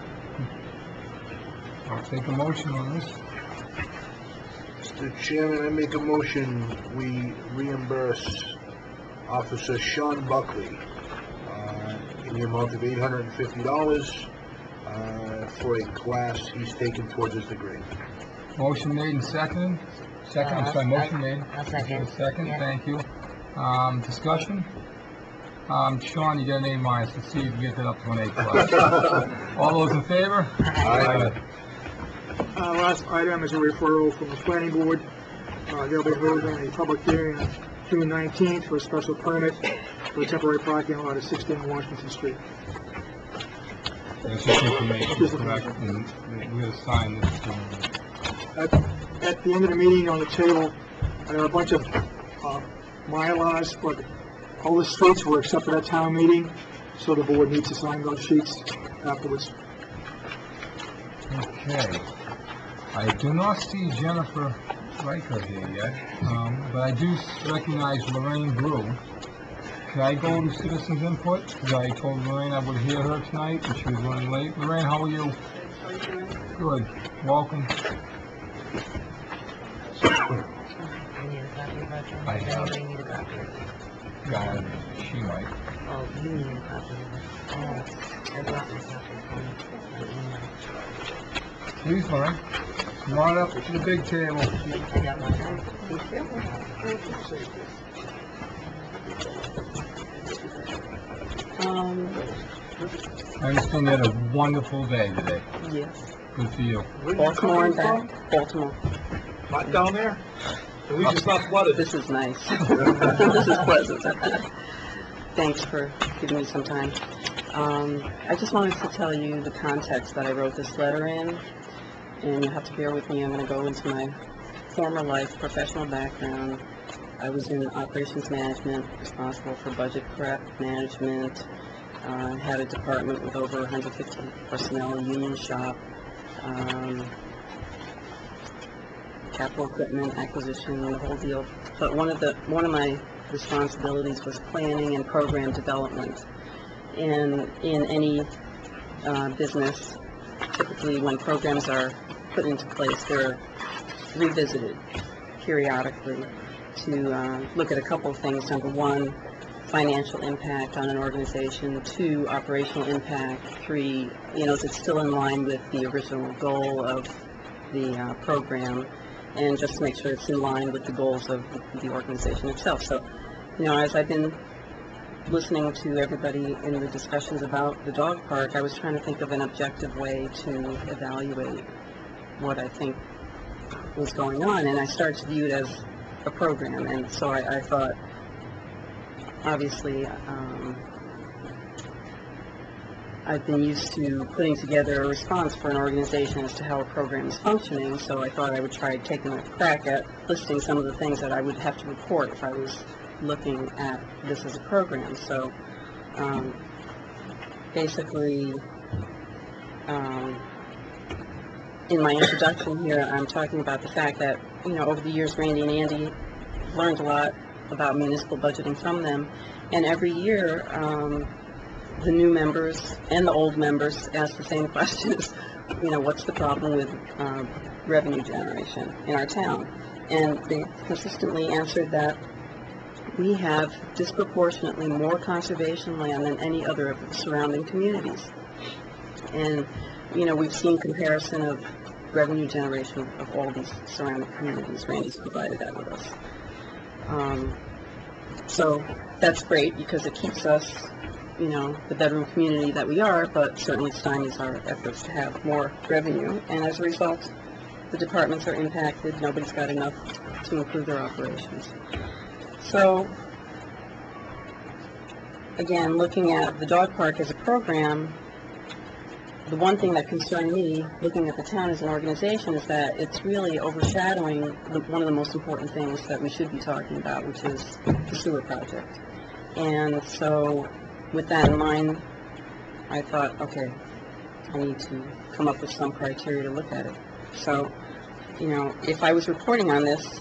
I'll take a motion on this. Mr. Chairman, I make a motion, we reimburse Officer Sean Buckley in the amount of $850 for a class he's taken towards his degree. Motion made and seconded. I'm sorry, motion made. I'll second. Second, Yeah. thank you. Discussion? Sean, you got an A minus. Let's see if you get that up to an A plus. All those in favor? Aye. Last item is a referral from the planning board. They'll be holding a public hearing on June 19th for a special permit for a temporary parking lot at 16 Washington Street. That's just information, correct? And we're gonna sign this. At the end of the meeting on the table, there are a bunch of mylars, but all the streets were accepted at town meeting, so the board needs to sign those sheets afterwards. Okay. I do not see Jennifer Riker here yet, but I do recognize Lorraine Brew. Can I go to citizens input? Because I told Lorraine I would hear her tonight, and she was running late. Lorraine, how are you? Good. Welcome. You need a copy of that? I have. Anybody need a copy of it? God, she might. Oh, you need a copy of it. I brought my copy from my email. Please, Lorraine. Come on up to the big table. I got mine. Thank you. I understand you had a wonderful day today. Yes. Good for you. Baltimore and back. Baltimore. Hot down there? At least it's not flooded. This is nice. This is pleasant. Thanks for giving me some time. I just wanted to tell you the context that I wrote this letter in, and you have to bear with me. I'm going to go into my former life, professional background. I was in operations management, responsible for budget prep management, had a department with over 150 personnel, a union shop, capital equipment acquisition, the whole deal. But one of my responsibilities was planning and program development. And in any business, typically when programs are put into place, they're revisited periodically to look at a couple of things. Number one, financial impact on an organization. 2, operational impact. 3, is it still in line with the original goal of the program, and just to make sure it's in line with the goals of the organization itself. So, as I've been listening to everybody in the discussions about the dog park, I was trying to think of an objective way to evaluate what I think was going on, and I started to view it as a program. And so I thought, obviously, I've been used to putting together a response for an organization as to how a program is functioning, so I thought I would try taking a crack at listing some of the things that I would have to report if I was looking at this as a program. So basically, in my introduction here, I'm talking about the fact that, over the years, Randy and Andy learned a lot about municipal budgeting from them, and every year the new members and the old members ask the same questions. What's the problem with revenue generation in our town? And they consistently answered that we have disproportionately more conservation land than any other of the surrounding communities. And, we've seen comparison of revenue generation of all these surrounding communities. Randy's provided that with us. So that's great because it keeps us, the bedroom community that we are, but certainly stymies our efforts to have more revenue. And as a result, the departments are impacted. Nobody's got enough to improve their operations. So, again, looking at the dog park as a program, the one thing that concerned me, looking at the town as an organization, is that it's really overshadowing one of the most important things that we should be talking about, which is the sewer project. And so, with that in mind, I thought, okay, I need to come up with some criteria to look at it. So, if I was reporting on this,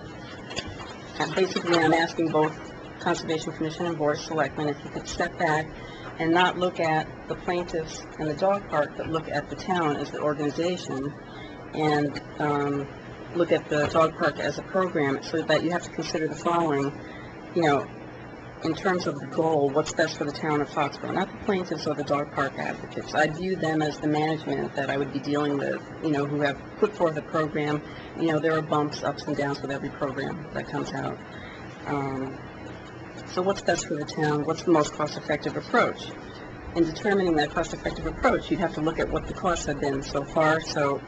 basically I'm asking both Conservation Commission and Board of Selectmen if you could step back and not look at the plaintiffs and the dog park, but look at the town as the organization, and look at the dog park as a program, so that you have to consider the following, in terms of the goal, what's best for the town of Foxborough, not the plaintiffs or the dog park advocates. I view them as the management that I would be dealing with, who have put forth a program. There are bumps, ups and downs with every program that comes out. So what's best for the town? What's the most cost-effective approach? In determining that cost-effective approach, you'd have to look at what the costs have been so far. So,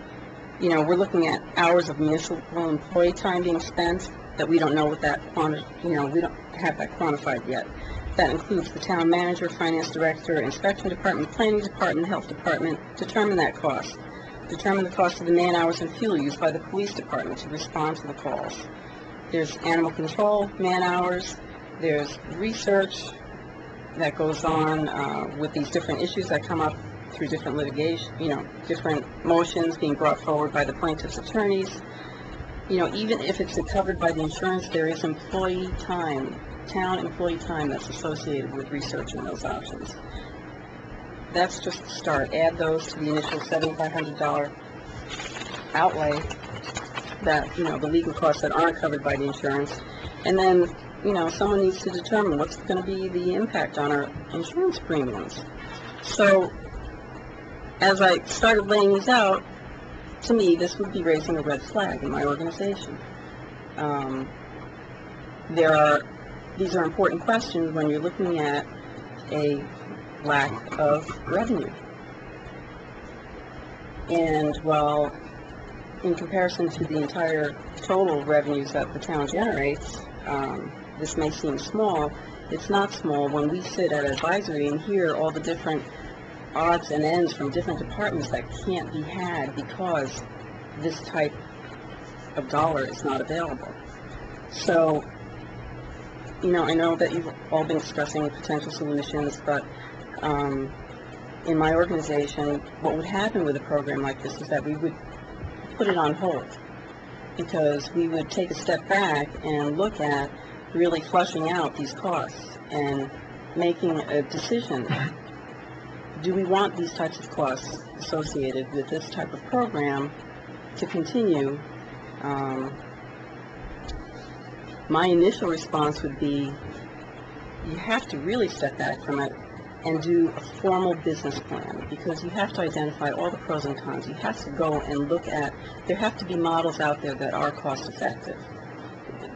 we're looking at hours of municipal employee time being spent that we don't know what that we don't have that quantified yet. That includes the town manager, finance director, inspection department, planning department, health department. Determine that cost. Determine the cost of the man hours and fuel used by the police department to respond to the calls. There's animal control, man hours. There's research that goes on with these different issues that come up through different litigation, different motions being brought forward by the plaintiff's attorneys. Even if it's covered by the insurance, there is employee time, town employee time that's associated with researching those options. That's just the start. Add those to the initial $7,500 outlay that, the legal costs that aren't covered by the insurance. And then, someone needs to determine what's going to be the impact on our insurance premiums. So, as I started laying these out, to me, this would be raising a red flag in my organization. These are important questions when you're looking at a lack of revenue. And while in comparison to the entire total revenues that the town generates, this may seem small. It's not small when we sit at advisory and hear all the different odds and ends from different departments that can't be had because this type of dollar is not available. So, I know that you've all been discussing potential solutions, but in my organization, what would happen with a program like this is that we would put it on hold, because we would take a step back and look at really flushing out these costs and making a decision. Do we want these types of costs associated with this type of program to continue my initial response would be, you have to really step back from it and do a formal business plan, because you have to identify all the pros and cons. You have to go and look at, there have to be models out there that are cost effective.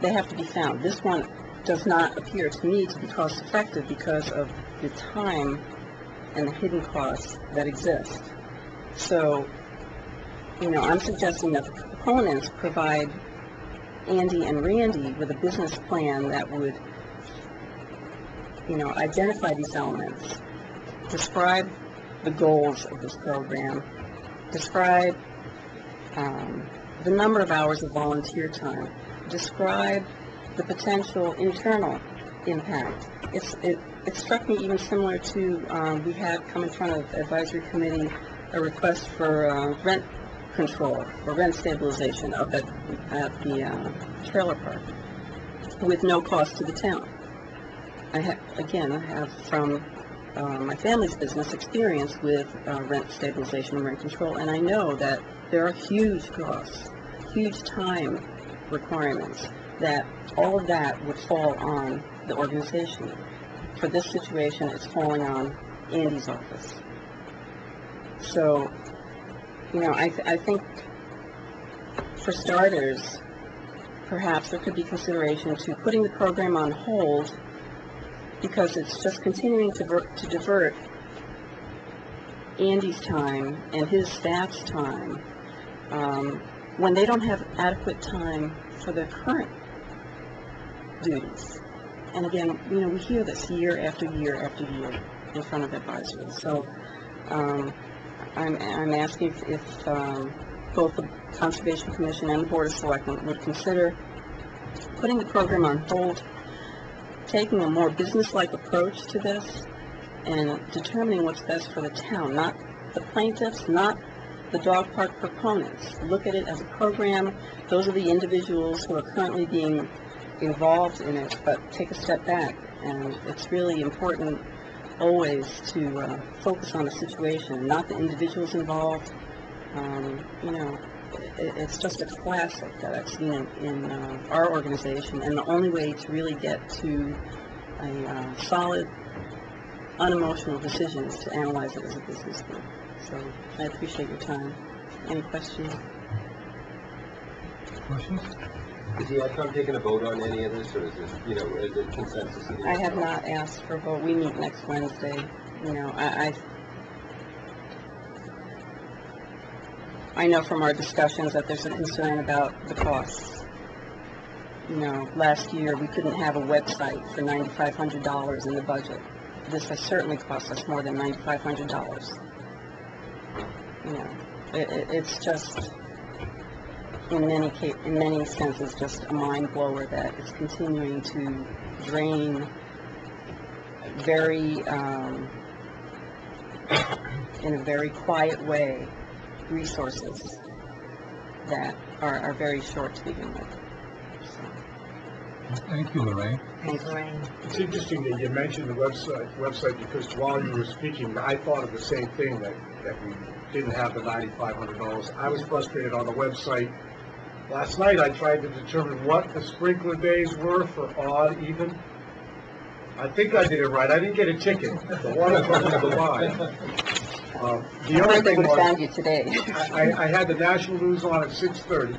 They have to be found. This one does not appear to me to be cost effective because of the time and the hidden costs that exist. So, I'm suggesting that the proponents provide Andy and Randy with a business plan that would, identify these elements, describe the goals of this program, describe the number of hours of volunteer time, describe the potential internal impact. It struck me even similar to, we had come in front of advisory committee a request for rent control or rent stabilization at the trailer park with no cost to the town. I have from my family's business experience with rent stabilization and rent control, and I know that there are huge costs, huge time requirements, that all of that would fall on the organization. For this situation, it's falling on Andy's office. So, I think for starters, perhaps there could be consideration to putting the program on hold, because it's just continuing to divert Andy's time and his staff's time when they don't have adequate time for their current duties. And again, we hear this year after year after year in front of advisory. So I'm asking if both the Conservation Commission and the Board of Selectmen would consider putting the program on hold, taking a more business-like approach to this, and determining what's best for the town, not the plaintiffs, not the dog park proponents. Look at it as a program. Those are the individuals who are currently being involved in it, but take a step back. And it's really important always to focus on the situation, not the individuals involved. It's just a classic that I've seen in our organization, and the only way to really get to a solid, unemotional decision is to analyze it as a business group. So I appreciate your time. Any questions? Questions? Is the outcome taking a vote on any of this, or is this, is it consensus? I have not asked for a vote. We meet next Wednesday. I know from our discussions that there's a concern about the costs. Last year we couldn't have a website for $9,500 in the budget. This has certainly cost us more than $9,500. It's just, in many senses, just a mind blower that it's continuing to drain in a very quiet way, resources that are very short to begin with. Thank you, Lorraine. Thanks, Lorraine. It's interesting that you mentioned the website because while you were speaking, I thought of the same thing, that we didn't have the $9,500. I was frustrated on the website. Last night I tried to determine what the sprinkler days were for odd, even. I think I did it right. I didn't get a ticket. The water truck was alive. The other They thing would have was, found you today. I had the national news on at 6:30.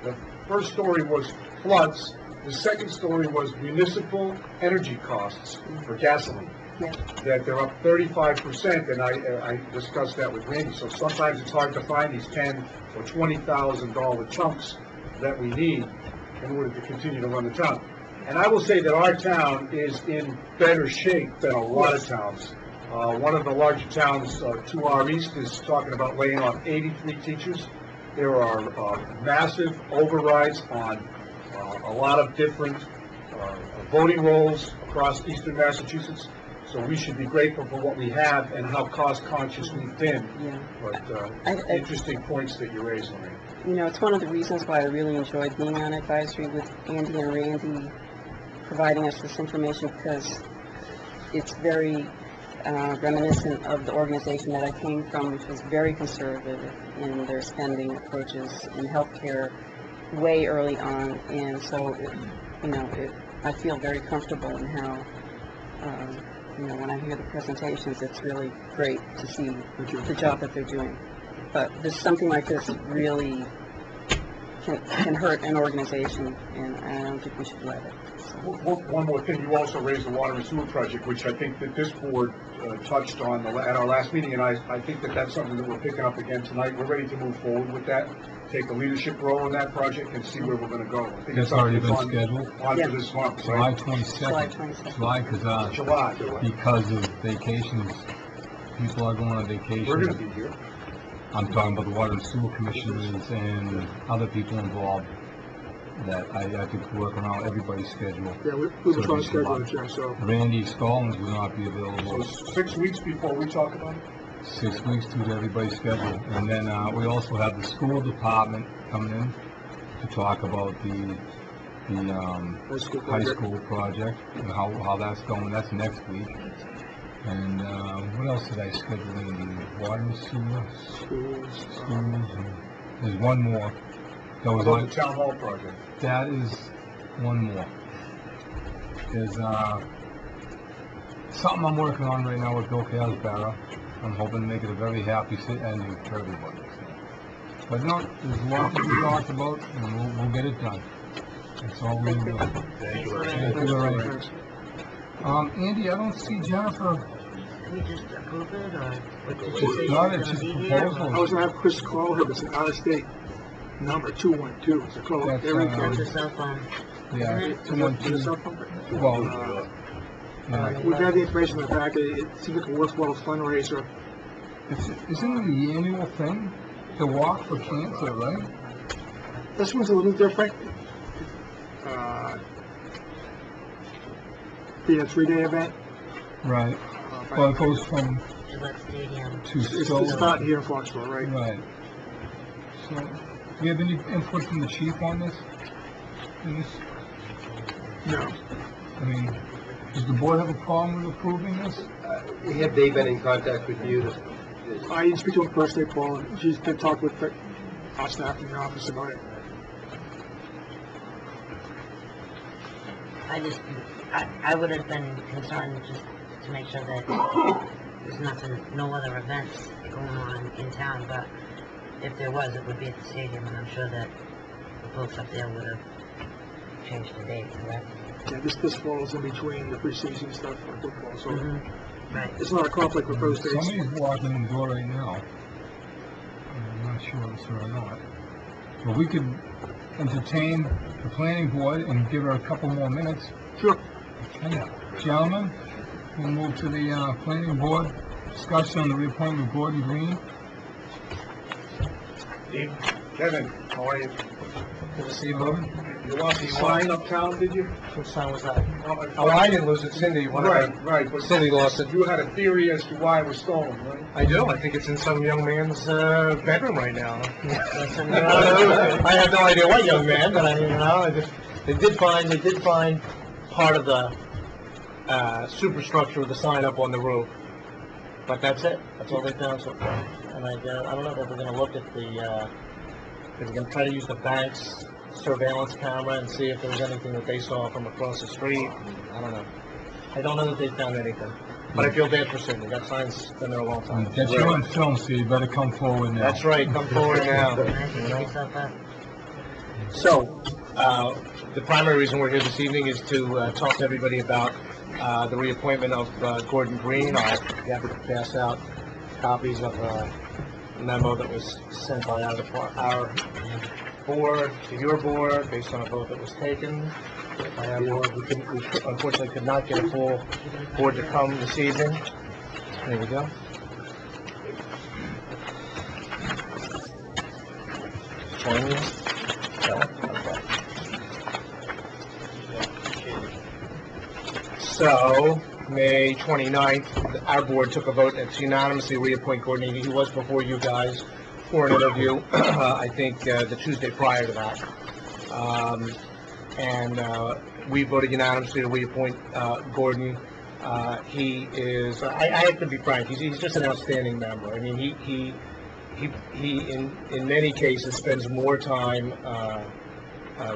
The first story was floods. The second story was municipal energy costs for gasoline. Yeah. That they're up 35%, and I discussed that with Randy. So sometimes it's hard to find these $10,000 or $20,000 chunks that we need in order to continue to run the town. And I will say that our town is in better shape than a lot of towns. One of the larger towns to our east is talking about laying off 83 teachers. There are massive overrides on a lot of different voting rolls across eastern Massachusetts. So we should be grateful for what we have and how cost-conscious we've been. Yeah. But interesting points that you raised, Lorraine. It's one of the reasons why I really enjoyed being on advisory with Andy and Randy, providing us this information, because it's very reminiscent of the organization that I came from, which was very conservative in their spending approaches in healthcare way early on, and so, I feel very comfortable in how, when I hear the presentations, it's really great to see the job that they're doing. But something like this really can hurt an organization, and I don't think we should let it. One more thing, you also raised the water and sewer project, which I think that this board touched on at our last meeting, and I think that that's something that we're picking up again tonight. We're ready to move forward with that, take a leadership role in that project and see where we're going to go. I think It's already been scheduled. On for this month, July right? 22nd. July, because July. because of vacations, people are going on vacation. We're going to be here. I'm talking about the Water and Sewer Commissioners and other people involved that I could work around everybody's schedule. Yeah, we were trying to schedule it, Jim, so. Randy Stallings will not be So available. 6 weeks before we talk about it? 6 weeks to everybody's schedule. And then we also have the school department coming in to talk about the high school project and how that's going. That's next week. And what else did I schedule in? The water and sewer? Schools. There's one more. That was About the town hall project. That is one more. There's something I'm working on right now with Bill Casbarra. I'm hoping to make it a very happy ending for everybody. But no, there's a lot that we talked about, and we'll get it done. That's all we do. Thank you. Thank you very much. Andy, I don't see Jennifer. Can we just approve it, or what did It's you say? not, She's it's just gonna be here, or- proposal. I was gonna have Chris call her, but it's an out-of-state number, 212, so call That's, every That's county. a cell phone. Yeah, Is that 212. something? Well, yeah. We've had the information in the packet, it seems like a worthwhile fundraiser. Isn't it the annual thing? The walk for cancer, right? This one's a little different. Be a 3-day event. Right. Well, it goes from Gillette Stadium. to It's Stowe. not here in Foxborough, right? Right. So, do you have any input from the chief on this? No. I mean, does the board have a problem with approving this? Have they been in contact with you? I didn't speak to him personally, Paul. She's been talking with our staff in the office about it. I would have been concerned just to make sure that there's no other events going on in town, but if there was, it would be at the stadium, and I'm sure that the folks up there would have changed the date, correct? Yeah, this falls in between the preseason stuff for football, so Right. it's not a conflict with those dates. Somebody's walking in the door right now. I'm not sure if it's her or not. But we could entertain the planning board and give her a couple more minutes. Sure. Okay. Gentlemen, we'll move to the planning board discussion on the reappointment of Gordon Green. Kevin, how are you? Good to see you, brother. You lost the sign uptown, did you? What sign was that? Oh, I didn't lose it, Cindy. Right, but Cindy lost it. you had a theory as to why it was stolen, right? I do. I think it's in some young man's bedroom right now. I have no idea what young man, but they did find part of the superstructure of the sign up on the roof. But that's it. That's all they found so far. And I don't know if they're going to look at if they're going to try to use the bank's surveillance camera and see if there was anything that they saw from across the street. I don't know. I don't know that they found anything. But I feel bad for Cindy. That sign's been there a long time. That's you on film, so you better come forward now. That's right. Come forward now. So, the primary reason we're here this evening is to talk to everybody about the reappointment of Gordon Green. I'll be happy to pass out copies of a memo that was sent by our board to your board based on a vote that was taken by our board. We unfortunately could not get a full board to come this evening. There we go. Showing you? So, May 29th, our board took a vote to unanimously reappoint Gordon. He was before you guys for an interview, I think the Tuesday prior to that. We voted unanimously to reappoint Gordon. He is, I have to be frank, he's just an outstanding member. I mean, he in many cases spends more time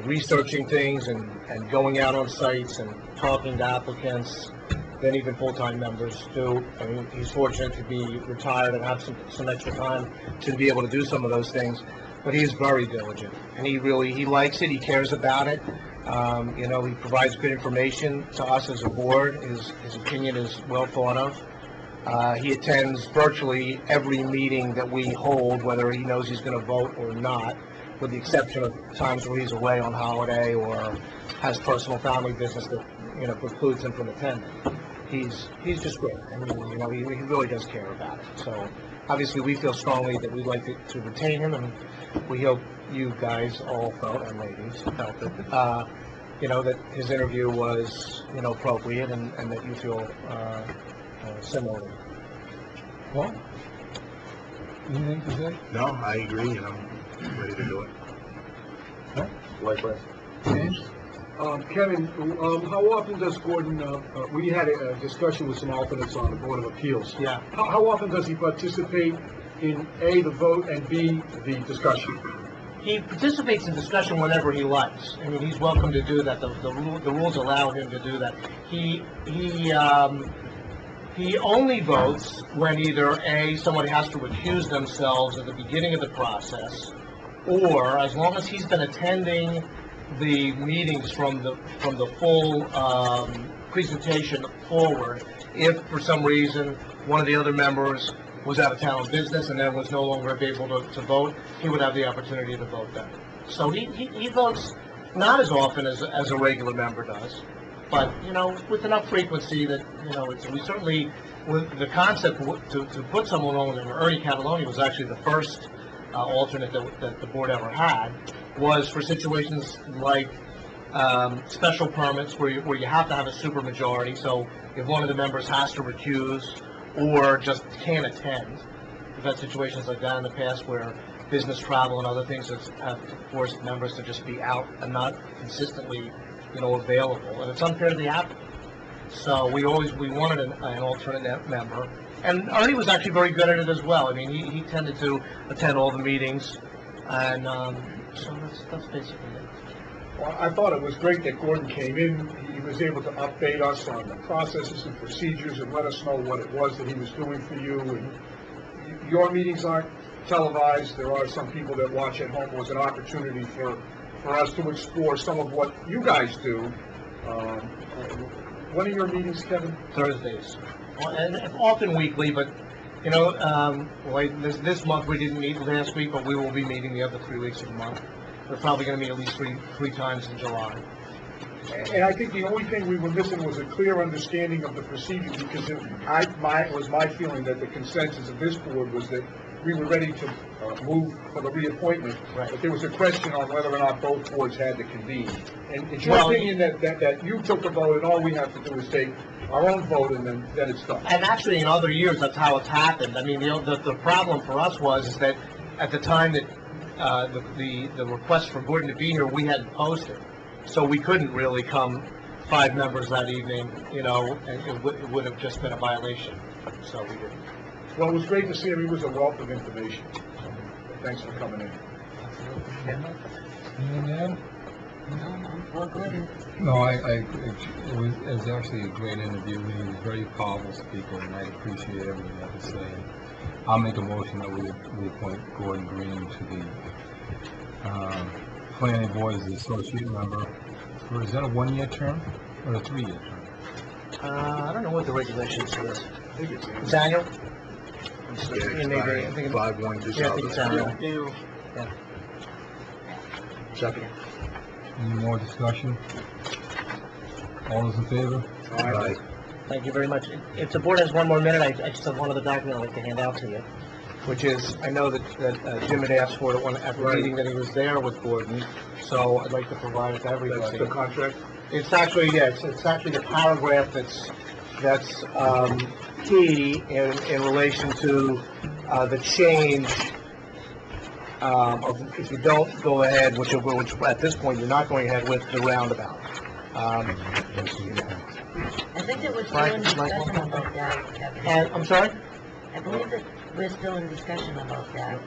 researching things and going out on sites and talking to applicants than even full-time members do. I mean, he's fortunate to be retired and have some extra time to be able to do some of those things, but he is very diligent, and he likes it, he cares about it. You know, he provides good information to us as a board. His opinion is well thought of. He attends virtually every meeting that we hold, whether he knows he's going to vote or not, with the exception of times where he's away on holiday or has personal family business that, you know, precludes him from attending. He's just great. I mean, you know, he really does care about it. So obviously we feel strongly that we'd like to retain him, and we hope you guys all felt, and ladies, felt that, you know, that his interview was, you know, appropriate, and that you feel similarly. Well, anything to say? No, I agree, and I'm ready to do it. Likewise. James? Kevin, how often does Gordon, we had a discussion with some alternates on the Board of Appeals. Yeah. How often does he participate in A, the vote, and B, the discussion? He participates in discussion whenever he likes. I mean, he's welcome to do that. The rules allow him to do that. He only votes when either A, somebody has to recuse themselves at the beginning of the process, or as long as he's been attending the meetings from the full presentation forward. If for some reason one of the other members was out of town on business and then was no longer able to vote, he would have the opportunity to vote then. So he votes not as often as a regular member does, but, you know, with enough frequency that, you know, we certainly, with the concept to put someone on, and Ernie Cataloni was actually the first alternate that the board ever had, was for situations like special permits where you have to have a supermajority. So if one of the members has to recuse or just can't attend, we've had situations like that in the past where business travel and other things have forced members to just be out and not consistently, you know, available, and it's unfair to the applicant. So we wanted an alternate member, and Ernie was actually very good at it as well. I mean, he tended to attend all the meetings, and so that's basically it. Well, I thought it was great that Gordon came in. He was able to update us on the processes and procedures and let us know what it was that he was doing for you. And your meetings aren't televised. There are some people that watch at home. It was an opportunity for us to explore some of what you guys do. When are your meetings, Kevin? Thursdays, and often weekly, but, you know, this month we didn't meet last week, but we will be meeting the other 3 weeks of the month. We're probably going to meet at least three times in July. And I think the only thing we were missing was a clear understanding of the procedure, because it was my feeling that the consensus of this board was that we were ready to move for the reappointment, Right. but there was a question on whether or not both boards had to convene. And it's your opinion that you took the vote, and all we have to do is take our own vote, and then it's done. And actually, in other years, that's how it's happened. I mean, the problem for us is that at the time that the request for Gordon to be here, we hadn't posted, so we couldn't really come 5 members that evening, you know, and it would have just been a violation, so we didn't. Well, it was great to see him. He was a wealth of information. Thanks for coming in. Anything to add? Well, good. No, it was actually a great interview. He was a very powerful speaker, and I appreciate everything he had to say. I'll make a motion that we appoint Gordon Green to the planning board as the associate member. Or is that a 1-year term or a 3-year term? I don't know what the regulations is. I think It's annual? Yeah, Maybe, I think it's 5/1/2000. Yeah, I think it's annual. Yeah. Second. Any more discussion? All those in favor? Aye. Thank you very much. If the board has one more minute, I just have one other document I'd like to hand out to you, which is, I know that Jim had asked for it at the meeting that he was there with Gordon, so I'd like to provide it to everybody. That's the contract? It's actually, it's actually the paragraph that's key in relation to the change of, if you don't go ahead, which at this point you're not going ahead with, the roundabout. I think that we're still in discussion about that, Kevin. I'm sorry? I believe that we're still in discussion about that.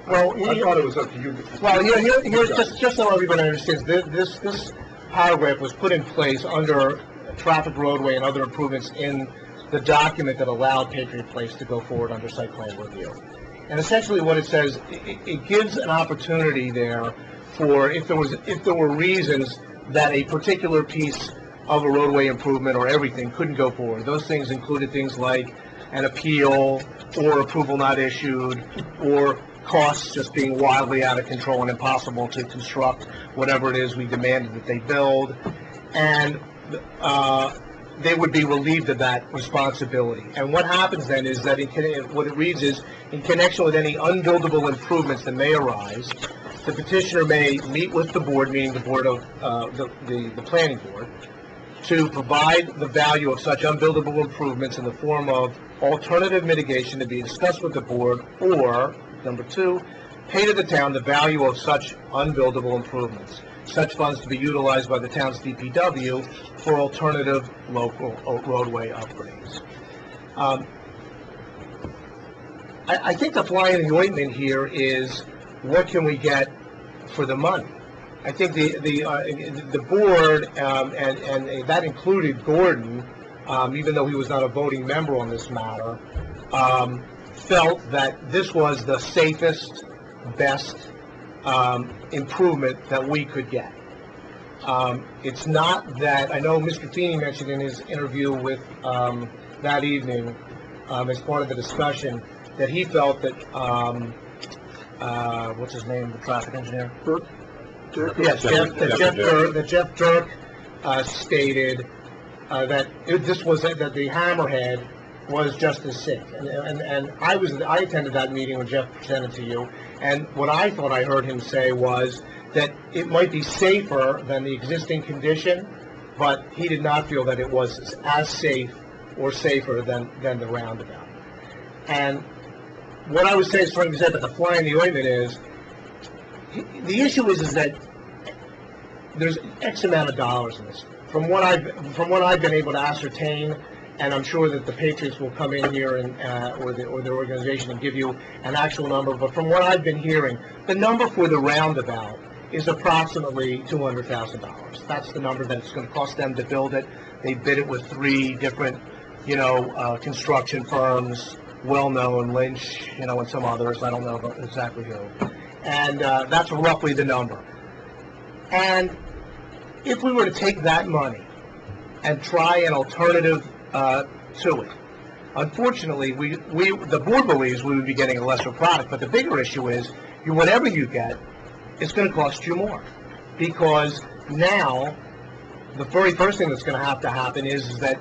Well, I thought it was up to you. Well, here's just so everybody understands, this paragraph was put in place under traffic roadway and other improvements in the document that allowed Patriot Place to go forward under site plan review. And essentially what it says, it gives an opportunity there for, if there were reasons that a particular piece of a roadway improvement or everything couldn't go forward. Those things included things like an appeal or approval not issued, or costs just being wildly out of control and impossible to construct whatever it is we demanded that they build, and they would be relieved of that responsibility. And what happens then is that what it reads is, in connection with any unbuildable improvements that may arise, the petitioner may meet with the board, meaning the board of the planning board, to provide the value of such unbuildable improvements in the form of alternative mitigation to be discussed with the board, or, number two, pay to the town the value of such unbuildable improvements. Such funds to be utilized by the town's DPW for alternative local roadway upgrades. I think the fly in the ointment here is, what can we get for the money? I think the board, and that included Gordon, even though he was not a voting member on this matter, felt that this was the safest, best improvement that we could get. It's not that, I know Mr. Feeney mentioned in his interview with that evening, as part of the discussion, that he felt that, what's his name, the traffic engineer? Yes, Jeff Dirk stated that that the Hammerhead was just as safe. And I attended that meeting when Jeff presented to you, and what I thought I heard him say was that it might be safer than the existing condition, but he did not feel that it was as safe or safer than the roundabout. And what I would say, as for example, the fly in the ointment is, the issue is that there's X amount of dollars in this. From what I've been able to ascertain, and I'm sure that the Patriots will come in here and or the organization and give you an actual number. But from what I've been hearing, the number for the roundabout is approximately $200,000. That's the number that it's going to cost them to build it. They bid it with 3 different, construction firms, well-known, Lynch, and some others. I don't know exactly who. And that's roughly the number. And if we were to take that money and try an alternative to it, unfortunately, the board believes we would be getting a lesser product. But the bigger issue is, whatever you get, it's going to cost you more, because now the very first thing that's going to happen is that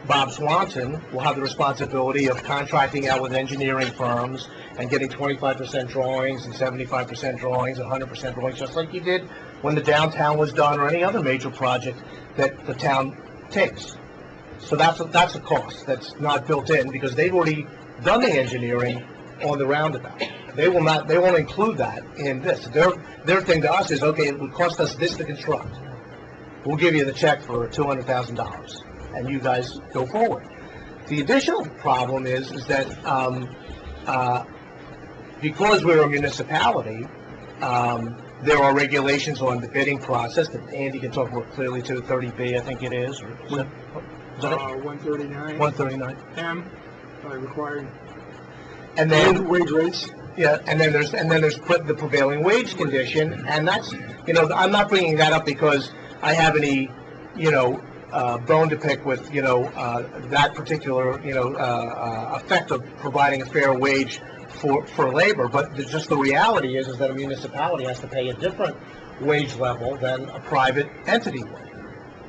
Bob Swanson will have the responsibility of contracting out with engineering firms and getting 25% drawings and 75% drawings and 100% drawings, just like he did when the downtown was done or any other major project that the town takes. So that's a cost that's not built in, because they've already done the engineering on the roundabout. They won't include that in this. Their thing to us is, okay, it would cost us this to construct. We'll give you the check for $200,000, and you guys go forward. The additional problem is that because we're a municipality, there are regulations on the bidding process that Andy can talk more clearly to. 30B, I think it is, or is that 139. 139. M, required. And then wage rates. Yeah, and then there's the prevailing wage condition, and that's, I'm not bringing that up because I have any, bone to pick with, that particular, effect of providing a fair wage for labor. But just the reality is that a municipality has to pay a different wage level than a private entity would.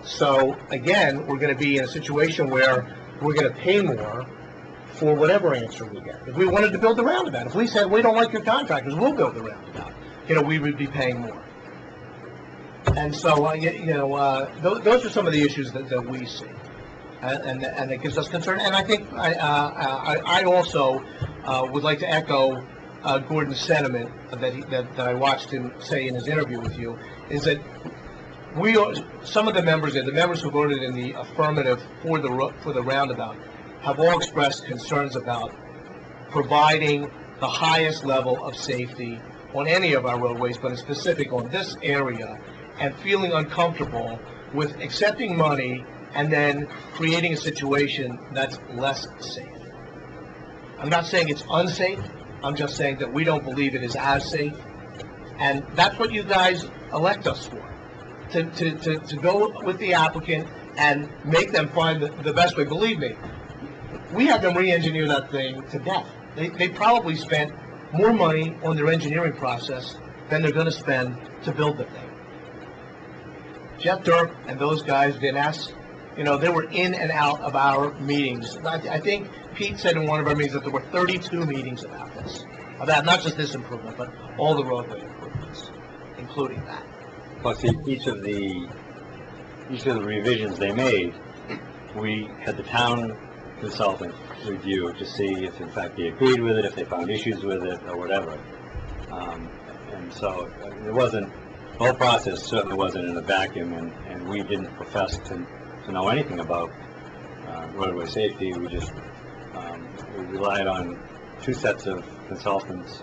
So again, we're going to be in a situation where we're going to pay more for whatever answer we get. If we wanted to build the roundabout, if we said we don't like your contractors, we'll build the roundabout, we would be paying more. And so, those are some of the issues that we see, and it gives us concern. And I think I also would like to echo Gordon's sentiment that I watched him say in his interview with you, is that some of the members who voted in the affirmative for the roundabout have all expressed concerns about providing the highest level of safety on any of our roadways, but in specific on this area, and feeling uncomfortable with accepting money and then creating a situation that's less safe. I'm not saying it's unsafe, I'm just saying that we don't believe it is as safe, and that's what you guys elect us for, to go with the applicant and make them find the best way. Believe me, we had them re-engineer that thing to death. They probably spent more money on their engineering process than they're going to spend to build the thing. Jeff Dirk and those guys, Vanessa, you know, they were in and out of our meetings. I think Pete said in one of our meetings that there were 32 meetings about this, about not just this improvement, but all the roadway improvements, including that. Plus, each of the revisions they made, we had the town consultant review to see if in fact they agreed with it, if they found issues with it, or whatever. And so it wasn't, the whole process certainly wasn't in a vacuum, and we didn't profess to know anything about roadway safety. We just we relied on two sets of consultants,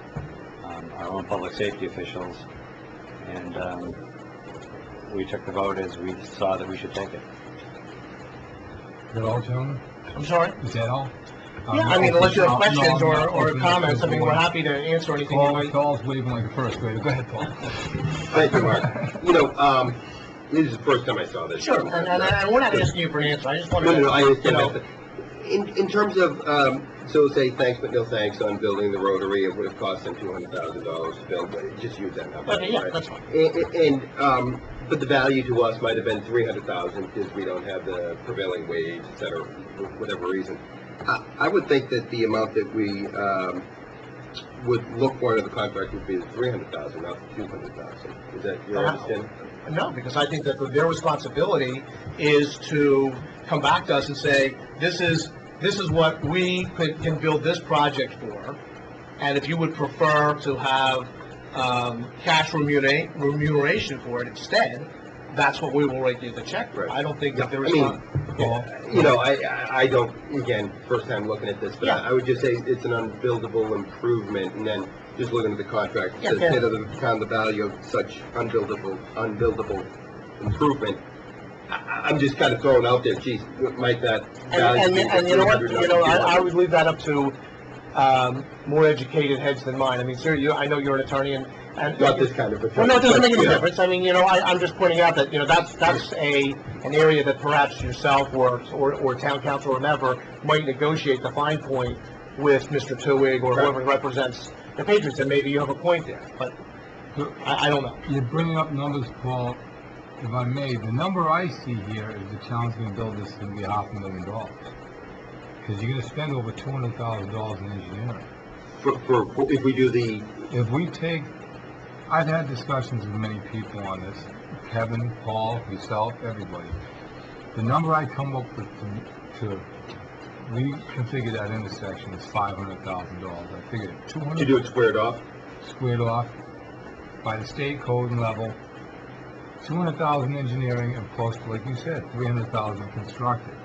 our own public safety officials, and we took the vote as we saw that we should take it. Is that all, gentlemen? I'm sorry? Is that all? Yeah, I mean, unless you have questions or comments, I mean, we're happy to answer anything you might. Paul's waving like a first grader. Go ahead, Paul. Thank you, Mark. You know, this is the first time I saw this. Sure, and we're not asking you for an answer, I just want to... No, I understand that. In terms of, so say thanks but no thanks on building the rotary, it would have cost them $200,000 to build, but just use that number. Okay, yeah, that's fine. But the value to us might have been $300,000 because we don't have the prevailing wage, et cetera, for whatever reason. I would think that the amount that we would look for in the contract would be $300,000, not $200,000. Is that your understanding? No, because I think that their responsibility is to come back to us and say, this is what we can build this project for, and if you would prefer to have cash remuneration for it instead, that's what we will write you the check for. I don't think that there is you know, I don't, again, first time looking at this, but I would just say it's an unbuildable improvement, and then just looking at the contract, it says pay to the town the value of such unbuildable improvement. I'm just kind of throwing out there, geez, might that value and you know what, I would leave that up to more educated heads than mine. I mean, sir, I know you're an attorney, and not this kind of attorney. Well, no, it doesn't make any difference. I mean, I'm just pointing out that, that's an area that perhaps yourself or town council or whomever might negotiate the fine point with Mr. Tuig or whoever represents the Patriots, and maybe you have a point there, but I don't know. You're bringing up numbers, Paul. If I may, the number I see here is the town's going to build this going to be $500,000. Because you're going to spend over $200,000 in engineering. For if we do the... If we take... I've had discussions with many people on this. Kevin, Paul, yourself, everybody. The number I come up with to reconfigure that intersection is $500,000. I figured $200,000... To do it squared off? Squared off by the state code and level. $200,000 engineering and close to, like you said, $300,000 constructed.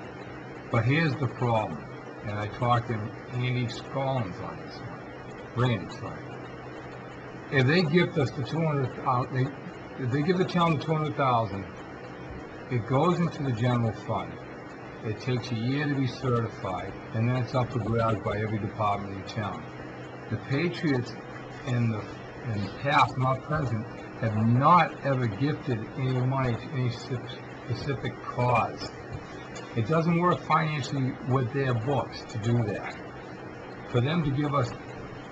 But here's the problem, and I talked to Andy Scollins on this one. Randy, sorry. If they gift us the $200,000, if they give the town the $200,000, it goes into the general fund. It takes a year to be certified, and then it's up for grabs by every department in town. The Patriots in the past, not present, have not ever gifted any money to any specific cause. It doesn't work financially with their books to do that. For them to give us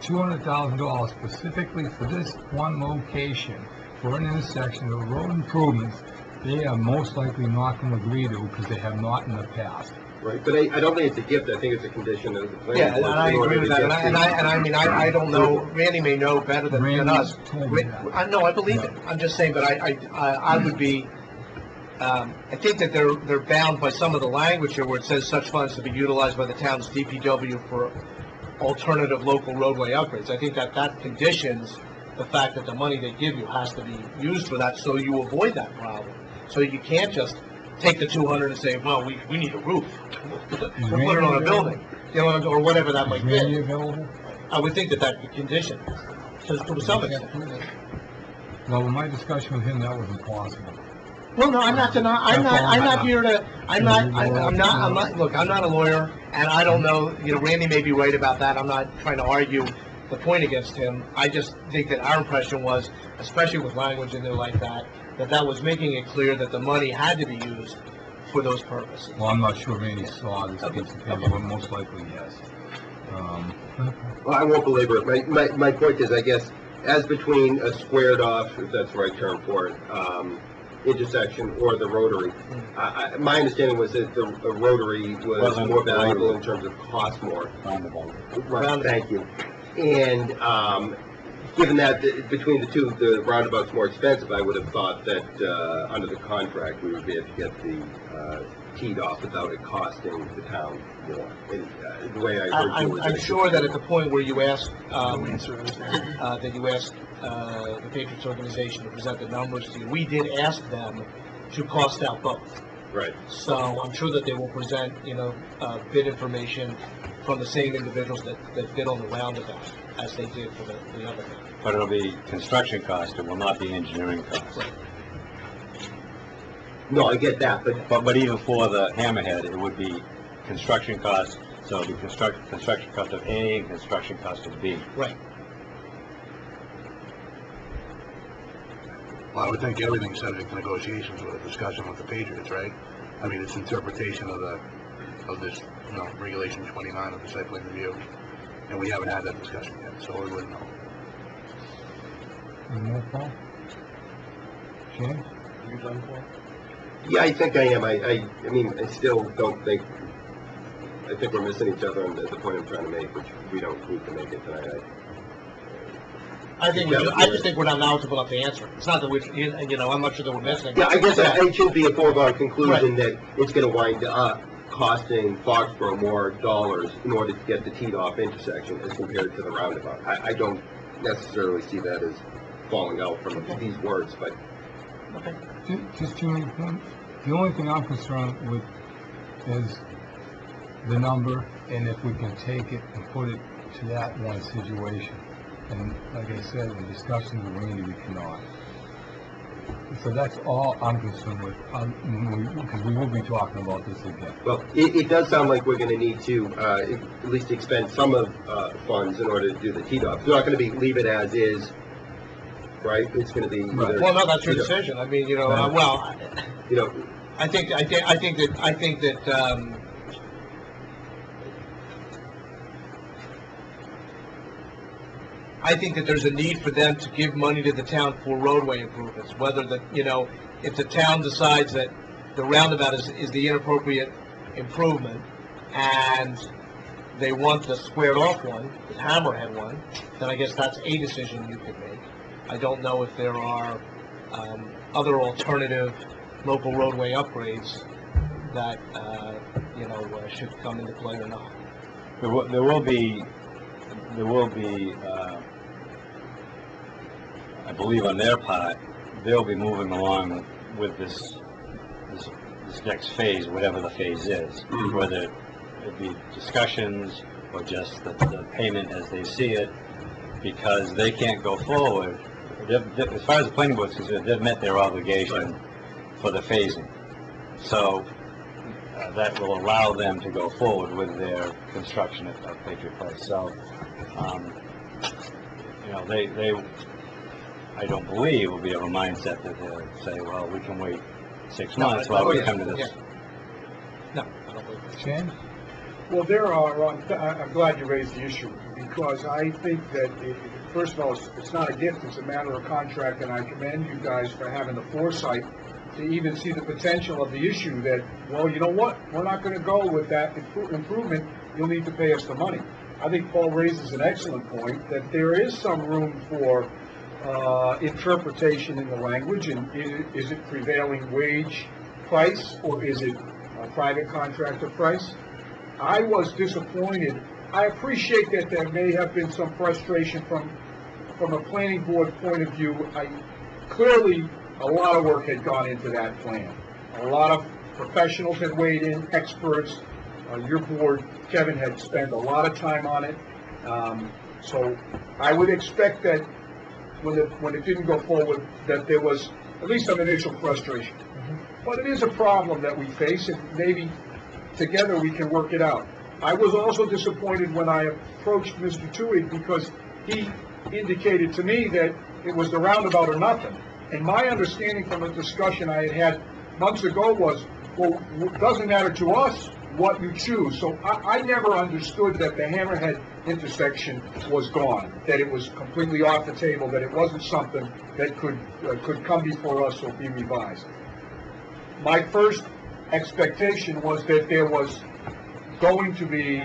$200,000 specifically for this one location, for an intersection of road improvements, they are most likely not going to agree to because they have not in the past. Right, but I don't think it's a gift. I think it's a condition of the plan. Yeah, and I agree with that. And I mean, I don't know. Randy may know better than us. No, I believe it. I'm just saying, but I would be. I think that they're bound by some of the language here where it says such funds to be utilized by the town's DPW for alternative local roadway upgrades. I think that conditions the fact that the money they give you has to be used for that, so you avoid that problem. So you can't just take the 200 and say, well, we need a roof. We'll put it on a building, or whatever that might be. Is Randy available? I would think that that'd be conditioned to some extent. Well, in my discussion with him, that was impossible. Well, no, I'm not here to, I'm not, look, I'm not a lawyer, and I don't know, Randy may be right about that, I'm not trying to argue the point against him. I just think that our impression was, especially with language in there like that, that was making it clear that the money had to be used for those purposes. Well, I'm not sure Randy saw this piece of paper, but most likely yes. Well, I won't belabor it. My point is, I guess, as between a squared off, if that's the right term for it, intersection or the rotary, my understanding was that the rotary was more valuable in terms of cost more. Right, thank you. And given that between the two, the roundabout's more expensive, I would have thought that under the contract, we would be able to get the teed off without it costing the town more. And the way I heard you was... I'm sure that at the point where you asked, that you asked the Patriots organization to present the numbers to you, we did ask them to cost out both. Right. So I'm sure that they will present, bid information from the same individuals that bid on the roundabout as they did for the other thing. But it'll be construction cost, it will not be engineering cost. Right. No, I get that, But even for the hammerhead, it would be construction cost, so it would be construction cost of A and construction cost of B. Right. Well, I would think everything's subject to negotiations with a discussion with the Patriots, right? I mean, it's interpretation of this, regulation 29 of the site plan review, and we haven't had that discussion yet, so we wouldn't know. Any more, Paul? James? Are you done, Paul? Yeah, I think I am. I mean, I still don't think... I think we're missing each other on the point I'm trying to make, which we don't need to make it tonight. I just think we're not knowledgeable enough to answer. It's not that we, I'm not sure that we're missing. Yeah, I guess it should be a foregone conclusion that it's going to wind up costing Foxborough more dollars in order to get the teed-off intersection as compared to the roundabout. I don't necessarily see that as falling out from these words, but... Okay. Just to make a point, the only thing I'm concerned with is the number, and if we can take it and put it to that one situation. And like I said, in discussions with Randy, we cannot. So that's all I'm concerned with, because we will be talking about this again. Well, it does sound like we're going to need to at least expend some of funds in order to do the teed-off. We're not going to be leave it as is, right? It's going to be either, well, no, that's your decision. I mean, I think that I think that there's a need for them to give money to the town for roadway improvements, whether if the town decides that the roundabout is the inappropriate improvement and they want the squared off one, the hammerhead one, then I guess that's a decision you could make. I don't know if there are other alternative local roadway upgrades that, should come into play or not. There will be, I believe on their part, they'll be moving along with this next phase, whatever the phase is, whether it be discussions or just the payment as they see it, because they can't go forward. As far as the planning board is concerned, they've met their obligation for the phasing. So that will allow them to go forward with their construction of Patriot Place. So, they I don't believe will be of a mindset that they'll say, well, we can wait 6 months while we come to this. No, I don't believe that. James? Well, I'm glad you raised the issue, because I think that, first of all, it's not a gift, it's a matter of contract, and I commend you guys for having the foresight to even see the potential of the issue that, well, you know what, we're not going to go with that improvement, you'll need to pay us the money. I think Paul raises an excellent point, that there is some room for interpretation in the language, and is it prevailing wage price, or is it a private contractor price? I was disappointed. I appreciate that there may have been some frustration from a planning board point of view. Clearly, a lot of work had gone into that plan. A lot of professionals had weighed in, experts. Your board, Kevin, had spent a lot of time on it. So I would expect that when it didn't go forward, that there was at least some initial frustration. But it is a problem that we face, and maybe together we can work it out. I was also disappointed when I approached Mr. Toohey because he indicated to me that it was the roundabout or nothing. And my understanding from a discussion I had months ago was, well, it doesn't matter to us what you choose. So I never understood that the Hammerhead intersection was gone, that it was completely off the table, that it wasn't something that could come before us or be revised. My first expectation was that there was going to be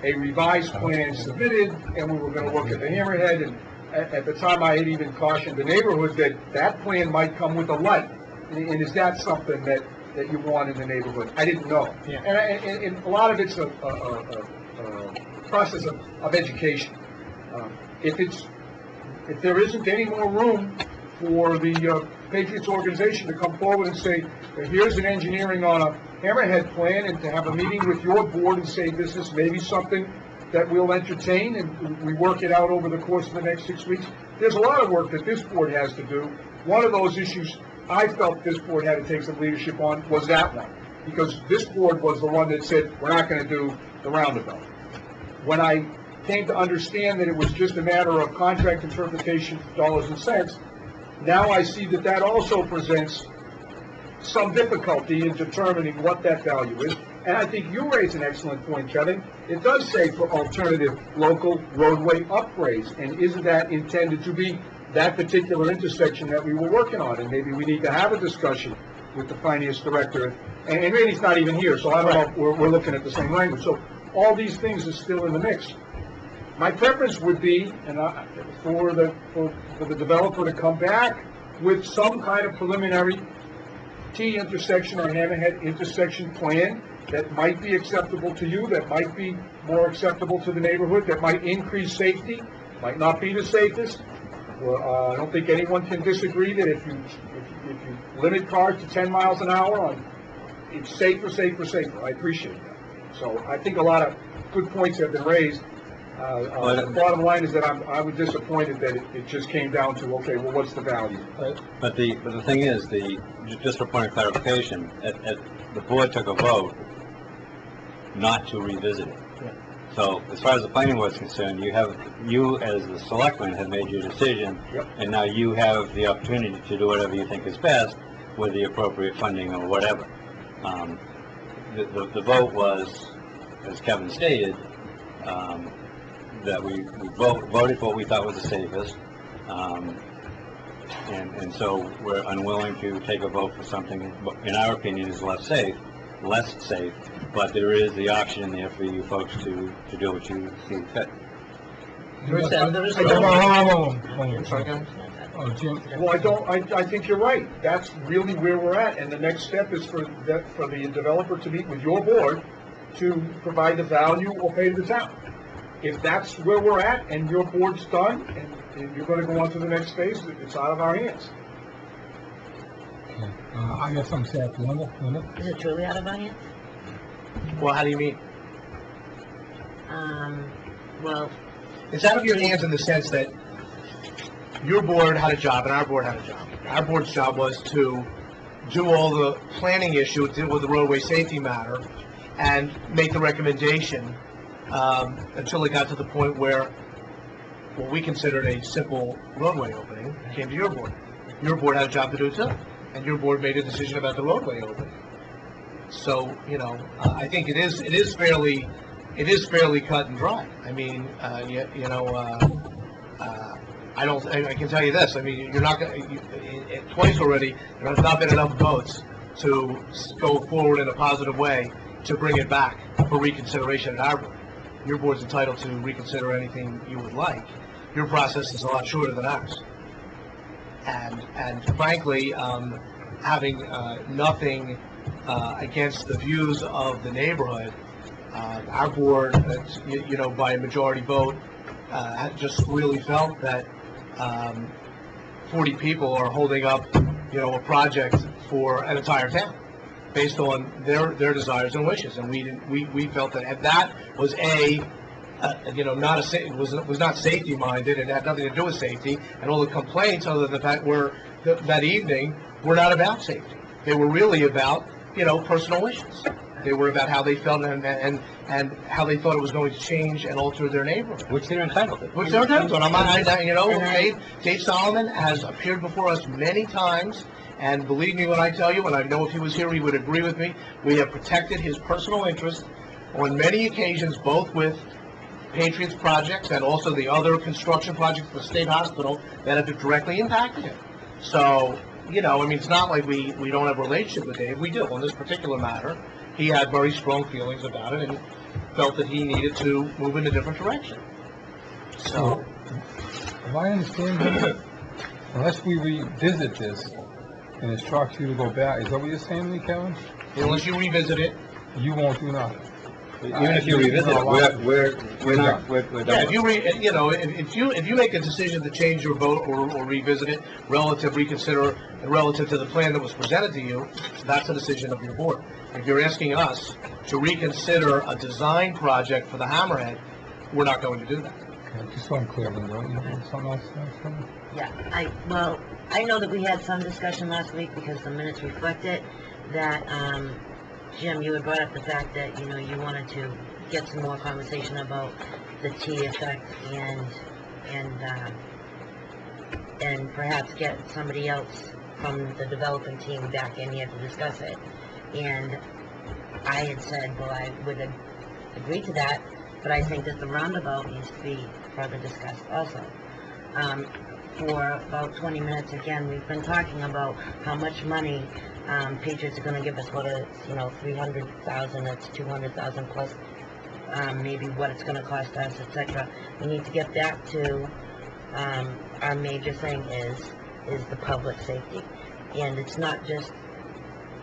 a revised plan submitted, and we were going to look at the Hammerhead, and at the time I had even cautioned the neighborhood that that plan might come with a light. And is that something that you want in the neighborhood? I didn't know. Yeah. And a lot of it's a process of education. If there isn't any more room for the Patriots organization to come forward and say, here's an engineering on a Hammerhead plan, and to have a meeting with your board and say this is maybe something that we'll entertain, and we work it out over the course of the next 6 weeks. There's a lot of work that this board has to do. One of those issues I felt this board had to take some leadership on was that one, because this board was the one that said, we're not going to do the roundabout. When I came to understand that it was just a matter of contract interpretation, dollars and cents, now I see that that also presents some difficulty in determining what that value is. And I think you raise an excellent point, Kevin. It does say for alternative local roadway upgrades, and isn't that intended to be that particular intersection that we were working on? And maybe we need to have a discussion with the finance director, and Randy's not even here, so I don't know if we're looking at the same language. So all these things are still in the mix. My preference would be, and for the developer to come back with some kind of preliminary T intersection or Hammerhead intersection plan that might be acceptable to you, that might be more acceptable to the neighborhood, that might increase safety, might not be the safest. Well, I don't think anyone can disagree that if you limit cars to 10 miles an hour, it's safer. I appreciate that. So I think a lot of good points have been raised. The bottom line is that I was disappointed that it just came down to, okay, well, what's the value? But the thing is, just for point of clarification, the board took a vote not to revisit it. Yeah. So as far as the planning board is concerned, you as the selectman have made your decision, Yep. and now you have the opportunity to do whatever you think is best with the appropriate funding or whatever. The vote was, as Kevin stated, that we voted for what we thought was the safest, and so we're unwilling to take a vote for something, in our opinion, is less safe, but there is the option in there for you folks to do what you see fit. Well, I think you're right. That's really where we're at, and the next step is for the developer to meet with your board to provide the value or pay to the town. If that's where we're at and your board's done and you're going to go on to the next phase, it's out of our hands. Okay. I got something to say. Linda? Is it truly out of our hands? Well, how do you mean? Well, It's out of your hands in the sense that your board had a job and our board had a job. Our board's job was to do all the planning issue, deal with the roadway safety matter, and make the recommendation until it got to the point where what we considered a simple roadway opening came to your board. Your board had a job to do too, and your board made a decision about the roadway opening. So, I think it is fairly cut and dry. I mean, I can tell you this. I mean, you're not going twice already. There has not been enough votes to go forward in a positive way to bring it back for reconsideration at our board. Your board's entitled to reconsider anything you would like. Your process is a lot shorter than ours. And frankly, having nothing against the views of the neighborhood, our board, by a majority vote, just really felt that 40 people are holding up, a project for an entire town based on their desires and wishes. And we felt that if that was was not safety minded. It had nothing to do with safety, and all the complaints, other than the fact that evening, were not about safety. They were really about, personal issues. They were about how they felt and how they thought it was going to change and alter their neighborhood. Which they're entitled to. Dave Solomon has appeared before us many times, and believe me when I tell you, and I know if he was here, he would agree with me, we have protected his personal interest on many occasions, both with Patriots projects and also the other construction projects for the state hospital that have directly impacted him. So, it's not like we don't have a relationship with Dave. We do. On this particular matter, he had very strong feelings about it and felt that he needed to move in a different direction. So, if I understand him, unless we revisit this and instruct you to go back, is that what you're saying to me, Kevin? Unless you revisit it, you won't do nothing. Even if you revisit it, we're done. Yeah, if you make a decision to change your vote or revisit it, reconsider relative to the plan that was presented to you, that's a decision of your board. If you're asking us to reconsider a design project for the Hammerhead, we're not going to do that. Okay, just so I'm clear, Linda, you have something else to say? Yeah, I know that we had some discussion last week because the minutes reflect it, that, Jim, you had brought up the fact that, you wanted to get some more conversation about the T effect and perhaps get somebody else from the developing team back in here to discuss it. And I had said, well, I would agree to that, but I think that the roundabout needs to be further discussed also. For about 20 minutes, again, we've been talking about how much money Patriots are going to give us, whether it's, $300,000, it's $200,000 plus, maybe what it's going to cost us, etc. We need to get back to our major thing is the public safety. And it's not just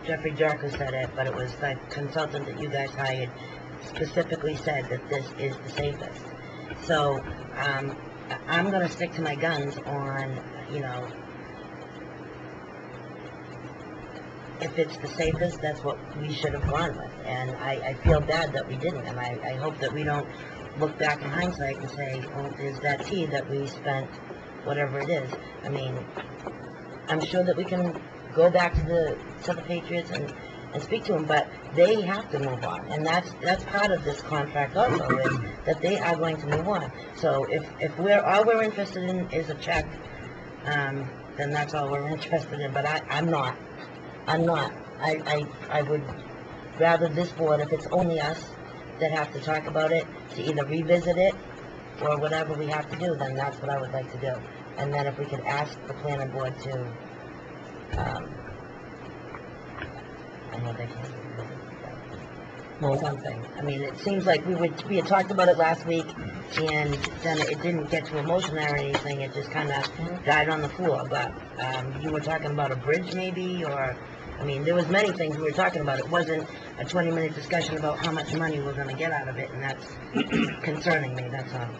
Jeffrey Jarko said it, but it was the consultant that you guys hired specifically said that this is the safest. So I'm going to stick to my guns on, if it's the safest, that's what we should have gone with. And I feel bad that we didn't. And I hope that we don't look back in hindsight and say, oh, there's that T that we spent, whatever it is. I mean, I'm sure that we can go back to the Patriots and speak to them, but they have to move on. And that's part of this contract also, is that they are going to move on. So if all we're interested in is a check, then that's all we're interested in. But I'm not. I would rather this board, if it's only us that have to talk about it, to either revisit it or whatever we have to do, then that's what I would like to do. And then if we could ask the planning board to, I know they can't do something. I mean, it seems like we had talked about it last week, and then it didn't get to a motion or anything. It just kind of died on the floor. But you were talking about a bridge, maybe, or I mean, there was many things we were talking about. It wasn't a 20-minute discussion about how much money we're going to get out of it, and that's concerning me. That's all.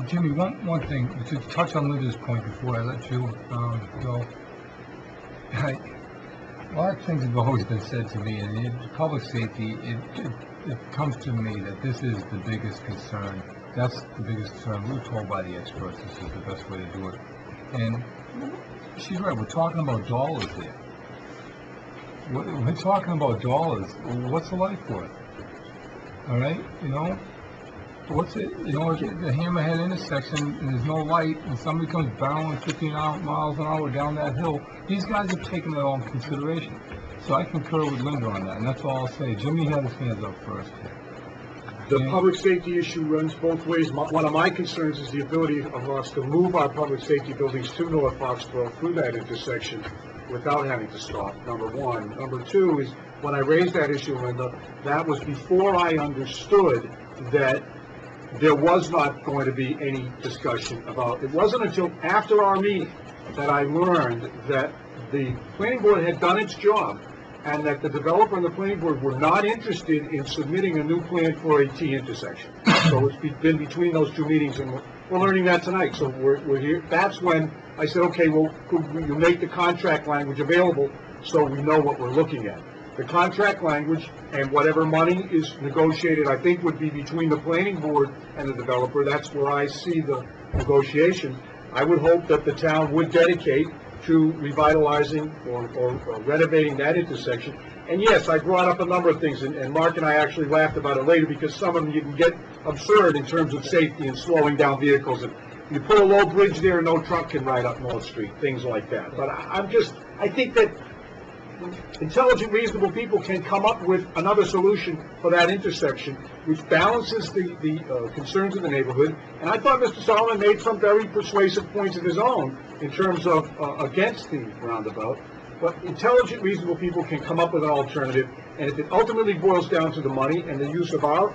Jimmy, one thing to touch on Linda's point before I let you go. A lot of things have always been said to me, and in public safety, it comes to me that this is the biggest concern. That's the biggest concern. We were told by the experts this is the best way to do it. And she's right, we're talking about dollars here. We're talking about dollars. What's the life worth? All right, what's it? The Hammerhead intersection, and there's no light, and somebody comes barreling 15 miles an hour down that hill. These guys have taken that all into consideration. So I concur with Linda on that, and that's all I'll say. Jimmy had his hands up first. The public safety issue runs both ways. One of my concerns is the ability of us to move our public safety buildings to North Foxborough through that intersection without having to stop, number one. Number two is, when I raised that issue, Linda, that was before I understood that there was not going to be any discussion about, it wasn't until after our meeting that I learned that the planning board had done its job and that the developer and the planning board were not interested in submitting a new plan for a T intersection. So it's been between those two meetings, and we're learning that tonight. So we're here. That's when I said, okay, well, could you make the contract language available so we know what we're looking at? The contract language and whatever money is negotiated, I think would be between the planning board and the developer. That's where I see the negotiation. I would hope that the town would dedicate to revitalizing or renovating that intersection. And yes, I brought up a number of things, and Mark and I actually laughed about it later, because some of them you can get absurd in terms of safety and slowing down vehicles. And you put a low bridge there, and no truck can ride up North Street, things like that. But I think that intelligent, reasonable people can come up with another solution for that intersection, which balances the concerns of the neighborhood. And I thought Mr. Solomon made some very persuasive points of his own in terms of against the roundabout. But intelligent, reasonable people can come up with an alternative. And if it ultimately boils down to the money and the use of our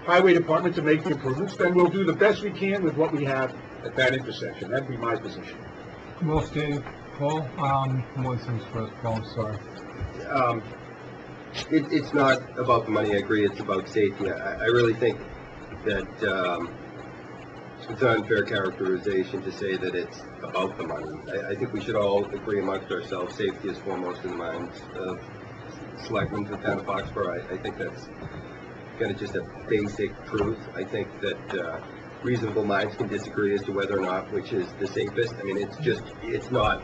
highway department to make the improvements, then we'll do the best we can with what we have at that intersection. That'd be my position. Well stated, Paul. Moissan's first, Paul, sorry. It's not about the money, I agree, it's about safety. I really think that it's an unfair characterization to say that it's about the money. I think we should all agree amongst ourselves, safety is foremost in the minds of selectmen for the town of Foxborough. I think that's kind of just a basic truth. I think that reasonable minds can disagree as to whether or not which is the safest. I mean, it's not,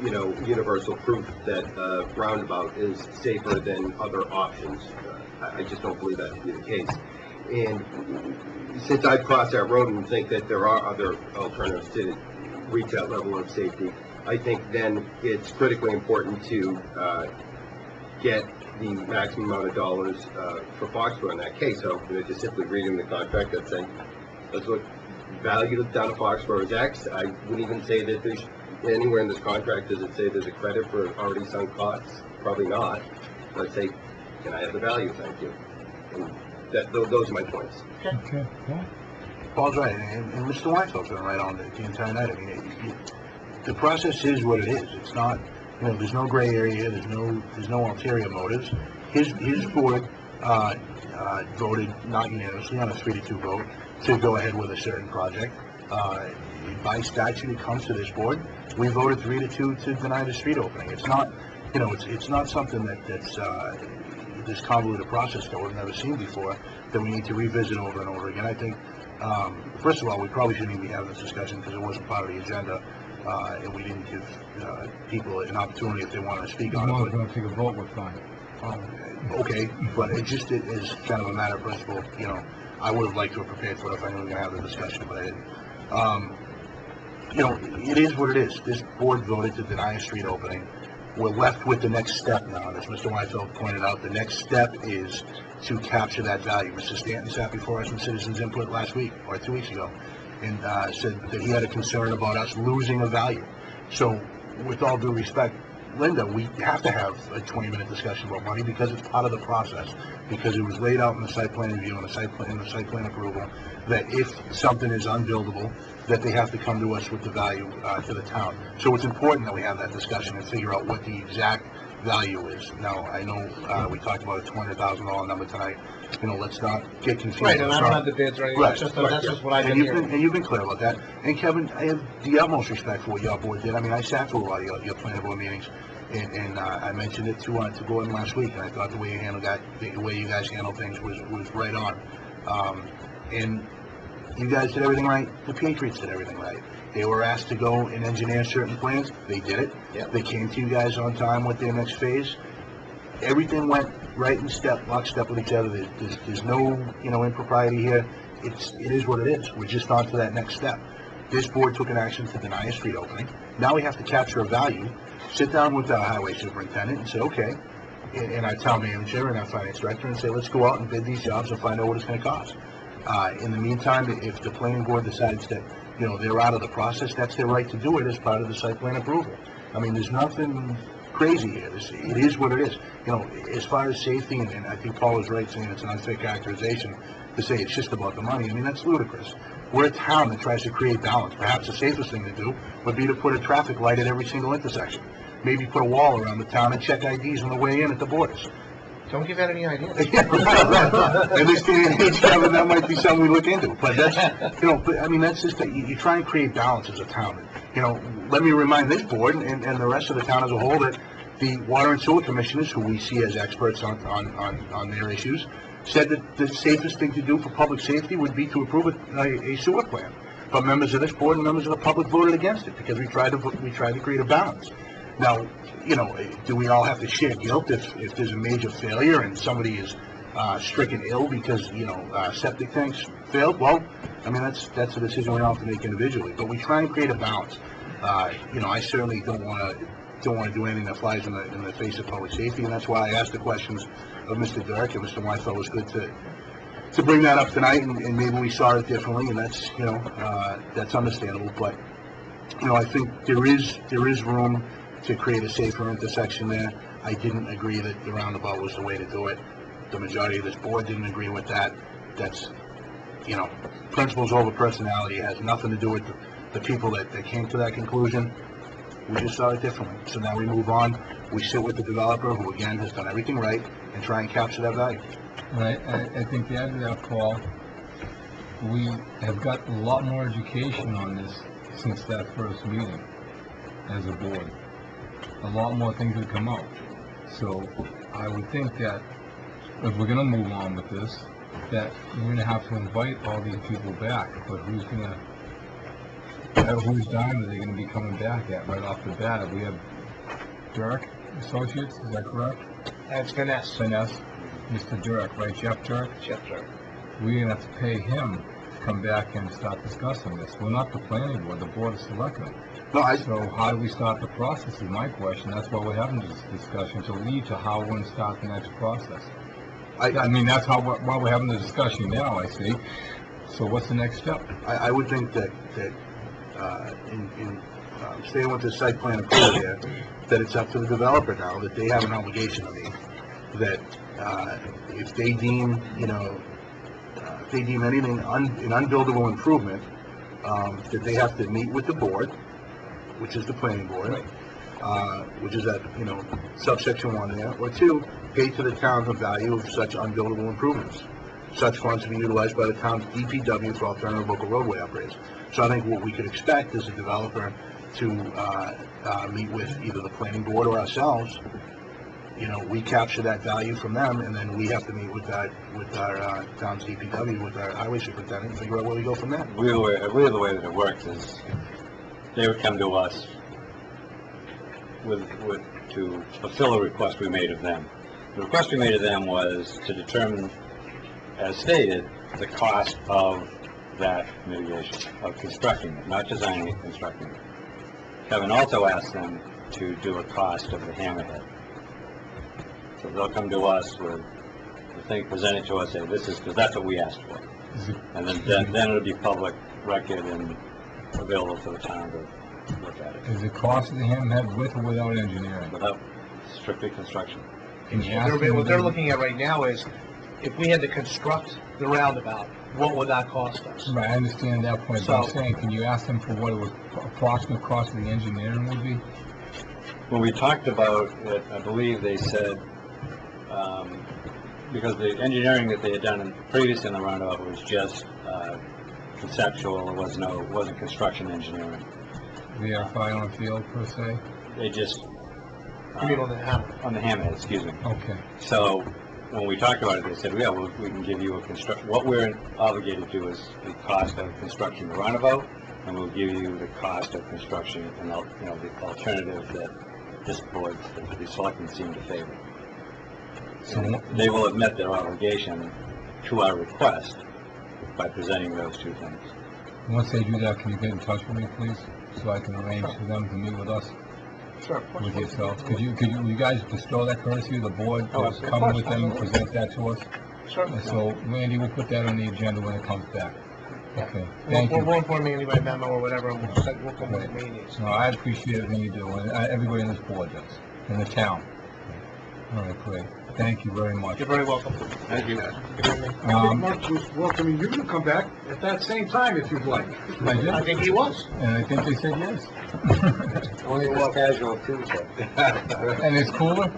universal proof that roundabout is safer than other options. I just don't believe that to be the case. And since I've crossed that road and think that there are other alternatives to reach that level of safety, I think then it's critically important to get the maximum amount of dollars for Foxborough in that case. So just simply reading the contract that's saying, let's look, value of the town of Foxborough is X. I wouldn't even say that there's anywhere in this contract does it say there's a credit for already sunk costs. Probably not. Let's say, can I have the value? Thank you. And those are my points. Okay. Yeah. Paul's right, and Mr. Weinfeld's been right on the entire night. I mean, the process is what it is. It's not, there's no gray area. There's no ulterior motives. His board voted not unanimously on a 3-2 vote to go ahead with a certain project. By statute, it comes to this board. We voted 3-2 to deny the street opening. It's not, it's not something that's this convoluted process that we've never seen before that we need to revisit over and over again. I think, first of all, we probably shouldn't even be having this discussion because it wasn't part of the agenda, and we didn't give people an opportunity if they wanted to speak on it. If we're going to take a vote, we're fine. Okay, but it just is kind of a matter of principle. I would have liked to have prepared for it if I knew we were going to have the discussion, but I didn't. It is what it is. This board voted to deny a street opening. We're left with the next step now. As Mr. Weinfeld pointed out, the next step is to capture that value. Mr. Stanton sat before us in citizens input last week or 2 weeks ago and said that he had a concern about us losing a value. So with all due respect, Linda, we have to have a 20-minute discussion about money because it's part of the process, because it was laid out in the site plan review and the site plan approval that if something is unbuildable, that they have to come to us with the value to the town. So it's important that we have that discussion and figure out what the exact value is. Now, I know we talked about a $200,000 number tonight. Let's not get confused. Right, and I don't have the bids or anything. Right, That's just what I've been hearing. And you've been clear about that. And Kevin, I have the utmost respect for what your board did. I mean, I sat through a lot of your planning board meetings, and I mentioned it to Gordon last week, and I thought the way you handled that, the way you guys handled things was right on. And you guys did everything right. The Patriots did everything right. They were asked to go and engineer certain plans. They did it. Yep. They came to you guys on time with their next phase. Everything went right in lockstep with each other. There's no, impropriety here. It is what it is. We're just on to that next step. This board took an action to deny a street opening. Now we have to capture a value, sit down with our highway superintendent and say, okay, and our town manager and our finance director and say, let's go out and bid these jobs and find out what it's going to cost. In the meantime, if the planning board decides that, they're out of the process, that's their right to do it as part of the site plan approval. I mean, there's nothing crazy here. It is what it is. As far as safety, and I think Paul is right saying it's an unfair characterization to say it's just about the money. I mean, that's ludicrous. We're a town that tries to create balance. Perhaps the safest thing to do would be to put a traffic light at every single intersection. Maybe put a wall around the town and check IDs on the way in at the borders. Don't give out any ideas. In this day and age, Kevin, that might be something we look into. But that's, that's just that you try and create balance as a town. Let me remind this board and the rest of the town as a whole that, The water and sewer commissioners, who we see as experts on their issues, said that the safest thing to do for public safety would be to approve a sewer plan. But members of this board and members of the public voted against it because we tried to create a balance. Now, you know, do we all have to share guilt if there's a major failure and somebody is stricken ill because, you know, septic tanks failed? Well, I mean, that's a decision we all have to make individually. But we try and create a balance. You know, I certainly don't want to do anything that flies in the face of public safety, and that's why I asked the questions of Mr. Dirk, and Mr. Weifeld was good to bring that up tonight, and maybe we saw it differently, and that's, you know, that's understandable. But, you know, I think there is room to create a safer intersection there. I didn't agree that the roundabout was the way to do it. The majority of this board didn't agree with that. That's, you know, principles over personality. It has nothing to do with the people that came to that conclusion. We just saw it differently. So now we move on. We sit with the developer, who again has done everything right, and try and capture that value. Right. I think the end of that, Paul, we have got a lot more education on this since that first meeting as a board. A lot more things have come out. So I would think that if we're going to move on with this, that we're going to have to invite all these people back. But whose dime are they going to be coming back at right off the bat? We have Dirk Associates, is that correct? That's Finesse. Finesse, Mr. Dirk, right? Jeff Dirk? Jeff Dirk. We're going to have to pay him to come back and start discussing this. We're not the planning board, the Board of Selectmen. No, So how do we start the process is my question. That's why we're having this discussion, to lead to how we're going to start the next process. I mean, that's why we're having the discussion now, I see. So what's the next step? I would think that in staying with the site plan approval here, that it's up to the developer now, that they have an obligation to me, that if they deem, you know, if they deem anything an unbuildable improvement, that they have to meet with the board, which is the planning board, which is at, you know, subsection 1 there, or 2, pay to the town the value of such unbuildable improvements. Such funds to be utilized by the town's DPW for alternative local roadway upgrades. So I think what we could expect is a developer to meet with either the planning board or ourselves. You know, we capture that value from them, and then we have to meet with our town's DPW, with our highway superintendent, and figure out where we go from there. Really, the way that it works is they would come to us to fulfill a request we made of them. The request we made of them was to determine, as stated, the cost of that mitigation, of constructing it, not designing it, constructing it. Kevin also asked them to do a cost of the hammerhead. So they'll come to us with the thing presented to us, say this is, because that's what we asked for. And then it'll be public record and available for the town to look at it. Is the cost of the hammerhead with or without engineering? Without, strictly construction. What they're looking at right now is, if we had to construct the roundabout, what would that cost us? Right, I understand that point, but I'm saying, can you ask them for what it would, approximate cost of the engineering would be? When we talked about it, I believe they said, because the engineering that they had done previous in the roundabout was just conceptual, it wasn't construction engineering. VRFI on field per se? They just... You mean on the hammer? On the hammerhead, excuse me. Okay. So, when we talked about it, they said, yeah, well, we can give you what we're obligated to is the cost of constructing the roundabout, and we'll give you the cost of construction and, you know, the alternative that this board, the selectmen seem to favor. So they will have met their obligation to our request by presenting those two things. Once they do that, can you get in touch with me, please, so I can arrange for them to meet with us? Sure. With yourself. Could you guys bestow that courtesy of the board to come with them and present that to us? Sure. So Randy, we'll put that on the agenda when it comes back. Okay, thank you. We'll inform Andy by memo or whatever, and we'll come with what he needs. No, I appreciate everything you do, and everybody in this board does, in the town. All right, great. Thank you very much. You're very welcome. Thank you. Mark was welcoming you to come back at that same time if you'd like. I think he was. And I think they said yes. Only this casual Tuesday. And it's cooler.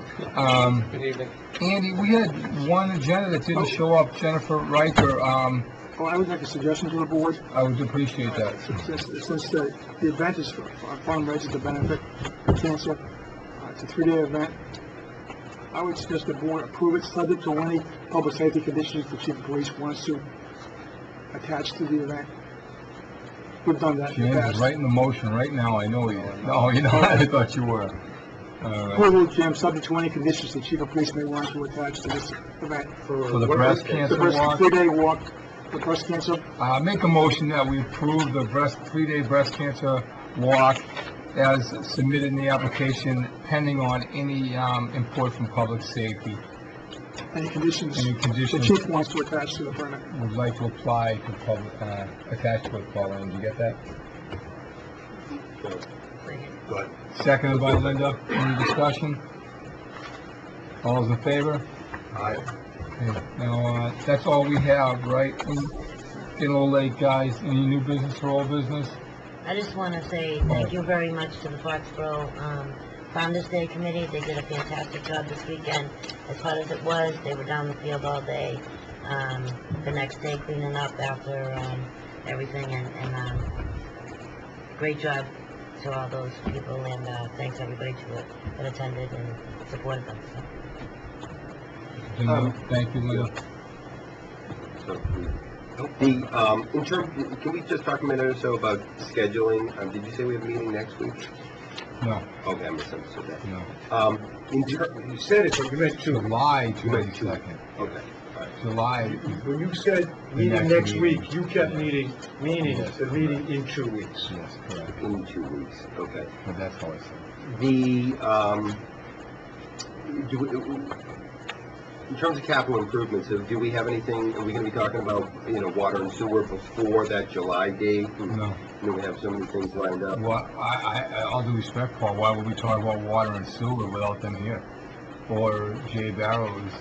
Good evening. Andy, we had one agenda that didn't show up, Jennifer Riker. Well, I would make a suggestion to the board. I would appreciate that. Since the event is fundraising to benefit cancer, It's a 3-day event. I would suggest the board approve it, subject to any public safety conditions the chief of police wants to attach to the event. We've done that in the James is past. writing the motion right now, I know he is. No, you know, I thought you were. All right. Approval, Jim, subject to any conditions the chief of police may want to attach to this event. For the breast cancer The walk, 3-day walk, the breast cancer. make a motion that we approve the 3-day breast cancer walk as submitted in the application, pending on any input from public safety. Any conditions Any the conditions chief wants to attach to the permit. would like to apply to public, attach to it, Paula, did you get that? Go ahead. Seconded by Linda, any discussion? All those in favor? Aye. Okay, now, that's all we have, right? Getting a little late, guys, any new business or old business? I just want to say thank you very much to the Foxborough Founders Day Committee. They did a fantastic job this weekend. As hot as it was, they were down the field all day. The next day cleaning up after everything, and great job to all those people, and thanks everybody that attended and supported them. So. Thank you, Linda. In terms, can we just talk a minute or so about scheduling? Did you say we have a meeting next week? No, Okay, I misunderstood that. no. You said it, but you meant two. July You meant two. 22nd. Okay. July, When you said meeting next week, you kept meaning the meeting in 2 weeks. yes, correct, In 2 weeks, okay. but that's how I said it. The, in terms of capital improvements, do we have anything, are we gonna be talking about, water and sewer before that July date? No. Do we have so many things lined up? Well, all due respect, Paul, why would we talk about water and sewer without them here? Or Jay Barrows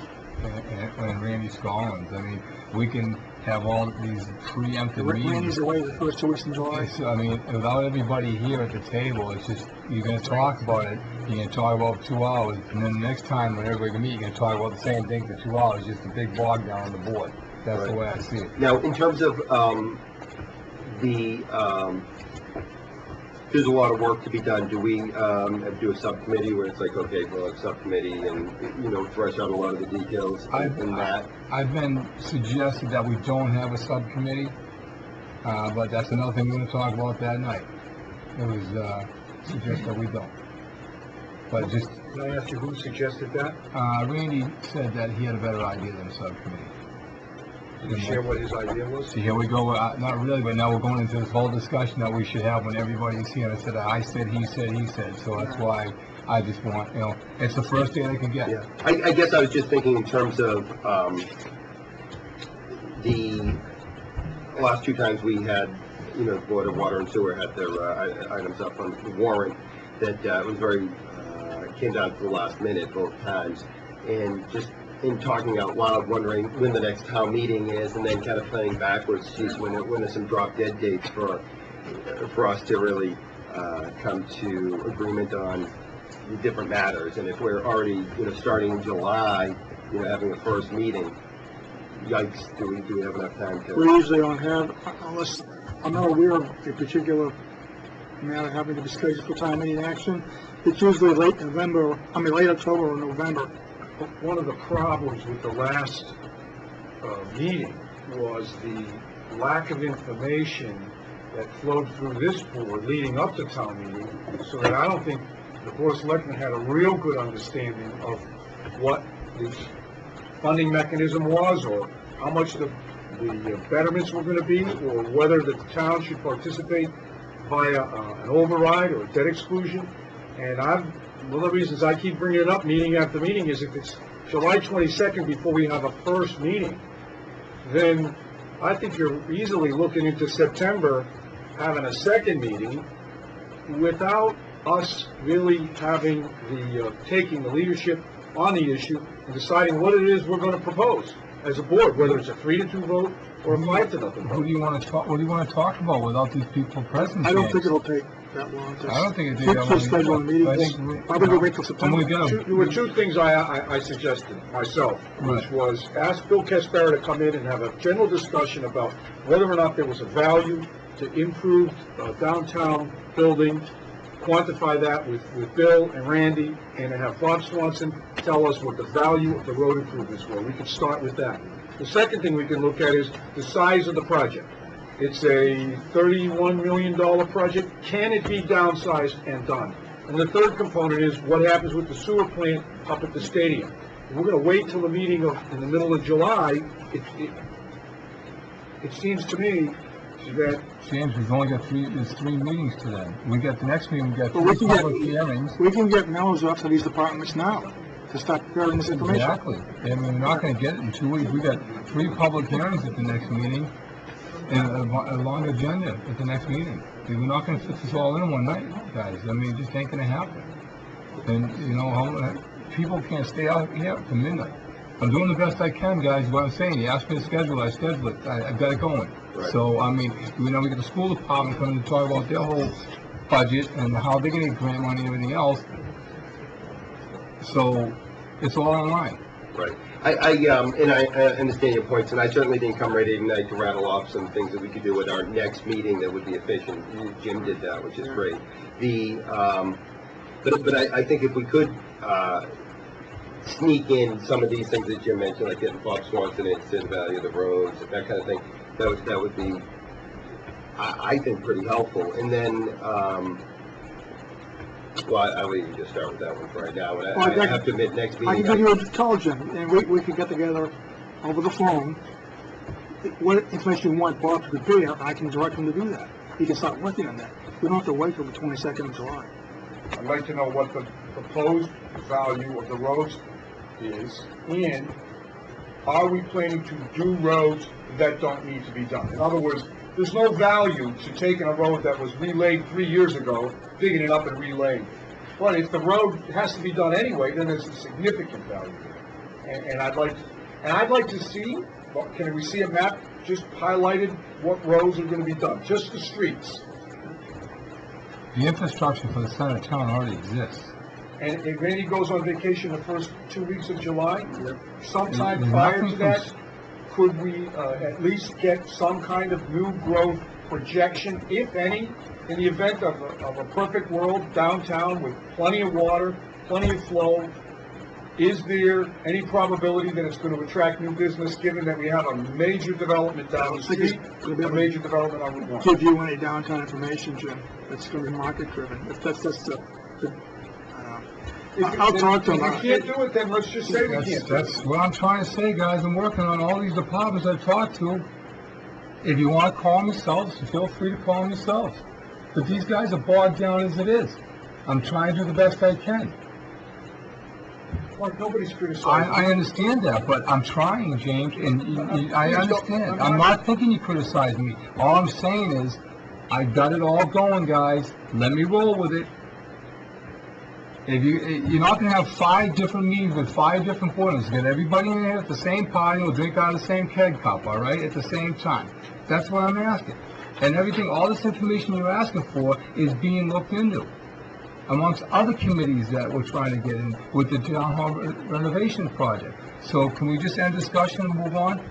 and Randy Scollins? I mean, we can have all these preemptive meetings. Randy's away the first 2 weeks in July. I mean, without everybody here at the table, it's just, you're gonna talk about it, you're gonna talk about 2 hours, and then the next time when everybody can meet, you're gonna talk about the same thing for 2 hours, just a big bog down on the board. That's the way I see it. Now, in terms of, there's a lot of work to be done. Do we, do a subcommittee where it's like, okay, well, it's subcommittee and, thresh out a lot of the details in that? I've been suggested that we don't have a subcommittee, but that's another thing we're gonna talk about that night. It was, suggested that we don't. But just, Can I ask you who suggested that? Randy said that he had a better idea than a subcommittee. Can you share what his idea was? So here we go, not really, but now we're going into this whole discussion that we should have when everybody's here. I said, he said, so that's why I just want, it's the first day they can get. Yeah, I guess I was just thinking in terms of, the last 2 times we had, Board of Water and Sewer had their, items up on the warrant, that, it was very, came down to the last minute both times, and just in talking out loud, wondering when the next town meeting is, and then kind of planning backwards, geez, when are some drop dead dates for us to really, come to agreement on the different matters, and if we're already, starting in July, having a first meeting, yikes, do we have enough time to? We usually don't have, unless, I'm not aware of a particular matter having to be scheduled for time meeting action. It's usually late October or November. One of the problems with the last meeting was the lack of information that flowed through this board leading up to town meeting, so that I don't think the Board of Selectmen had a real good understanding of what the funding mechanism was, or how much the betterments were going to be, or whether the town should participate via an override or a debt exclusion. And one of the reasons I keep bringing it up meeting after meeting is if it's July 22nd before we have a first meeting, then I think you're easily looking into September having a second meeting without us really having taking the leadership on the issue and deciding what it is we're going to propose as a board, whether it's a 3-2 vote or a 5-0 vote. What do you want to talk about without these people present? I don't think it'll take that long. I don't think it'll take that long. Schedule a meeting. Probably wait till September. There were 2 things I suggested myself, which was ask Bill Caspera to come in and have a general discussion about whether or not there was a value to improve downtown building quantify that with Bill and Randy, and have Bob Swanson tell us what the value of the road improvements were. We could start with that. The second thing we can look at is the size of the project. It's a $31 million project. Can it be downsized and done? And the third component is what happens with the sewer plant up at the stadium. If we're going to wait till the meeting in the middle of July, it seems to me that... James, we've only got there's three meetings to them. We got the next meeting, we got But three public hearings. we can get memos off to these departments now to start preparing this information. Exactly. I mean, we're not gonna get it in 2 weeks. We got 3 public hearings at the next meeting, and a long agenda at the next meeting. We're not gonna fit this all in one night, guys. I mean, it just ain't gonna happen. And, you know, people can't stay out here till midnight. I'm doing the best I can, guys, is what I'm saying. You ask me to schedule, I schedule it. I've got it going. Right. So, I mean, you know, we got the school department coming to talk about their whole budget and how they're gonna get grant money and everything else. So, it's all online. Right. I understand your points, and I certainly didn't come ready tonight to rattle off some things that we could do at our next meeting that would be efficient. Jim did that, which is great. But I think if we could sneak in some of these things that Jim mentioned, like getting Bob Swanson in, the value of the roads, that kind of thing, that would be, I think, pretty helpful. And then, well, I'll even just start with that one for right now. But I have to admit, next meeting... I can give you a call, Jim, and we can get together over the phone. What information you want Bob to prepare, I can direct him to do that. He can start working on that. We don't have to wait till the 22nd of July. I'd like to know what the proposed value of the roads is, and are we planning to do roads that don't need to be done? In other words, there's no value to taking a road that was relayed 3 years ago, digging it up and relaying. But if the road has to be done anyway, then there's a significant value there. And I'd like to see, can we see a map just highlighted what roads are going to be done, just the streets? The infrastructure for the center of town already exists. And if Randy goes on vacation the first 2 weeks of July, sometime prior to that, could we at least get some kind of new growth projection, if any, in the event of a perfect world downtown with plenty of water, plenty of flow? Is there any probability that it's going to attract new business, given that we have a major development down the street, a major development on Route 1? Give you any downtown information, Jim. That's going to be market driven. That's I'll talk to him. If you can't do it, then let's just say we can't. That's what I'm trying to say, guys. I'm working on all these departments I've talked to. If you want to call me yourselves, feel free to call me yourselves. But these guys are bogged down as it is. I'm trying to do the best I can. Mark, nobody's criticizing. I understand that, but I'm trying, James, and I understand. I'm not thinking you criticize me. All I'm saying is, I got it all going, guys. Let me roll with it. If you're not going to have 5 different meetings with 5 different boards. Get everybody in there at the same party, we'll drink out of the same keg cup, all right, at the same time. That's what I'm asking. And everything, all this information you're asking for is being looked into, amongst other committees that we're trying to get in with the town hall renovation project. So can we just end discussion and move on?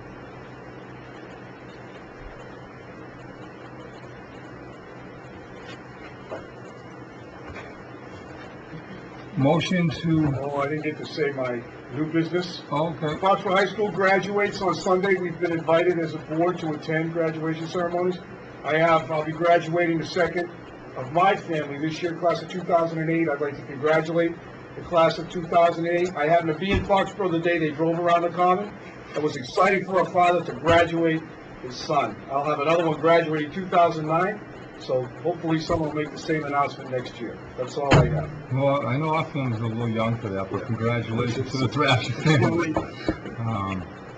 Motion to... Oh, I didn't get to say my new business. Okay. Foxborough High School graduates on Sunday. We've been invited as a board to attend graduation ceremonies. I'll be graduating the second of my family this year, class of 2008. I'd like to congratulate the class of 2008. I happened to be in Foxborough the day they drove around the common. It was exciting for a father to graduate his son. I'll have another one graduating 2009. So hopefully someone will make the same announcement next year. That's all I have. Well, I know our family's a little young for that, but congratulations to the Thrasher family.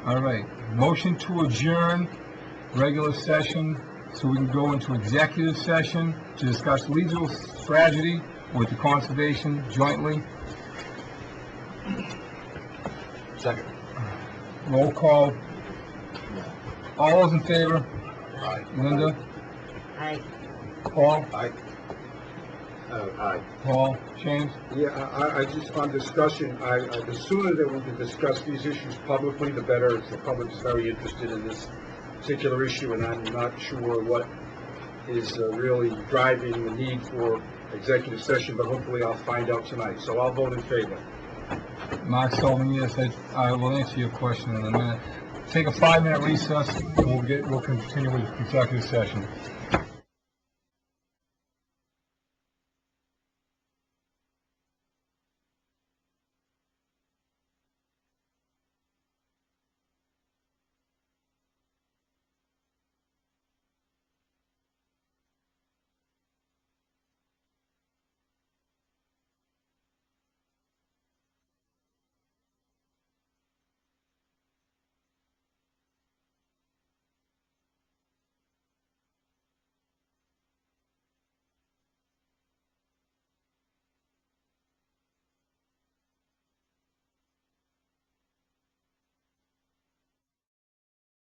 All right. Motion to adjourn regular session so we can go into executive session to discuss legal strategy with the conservation jointly. Second. Roll call. All those in favor? Aye. Linda? Aye. Paul? Aye. Aye. Paul? James? Yeah, I just, on discussion, the sooner that we can discuss these issues publicly, the better. The public is very interested in this particular issue, and I'm not sure what is really driving the need for executive session, but hopefully I'll find out tonight. So I'll vote in favor. Mark Sullivan, yes, I will answer your question in a minute. Take a 5-minute recess, we'll continue with executive session.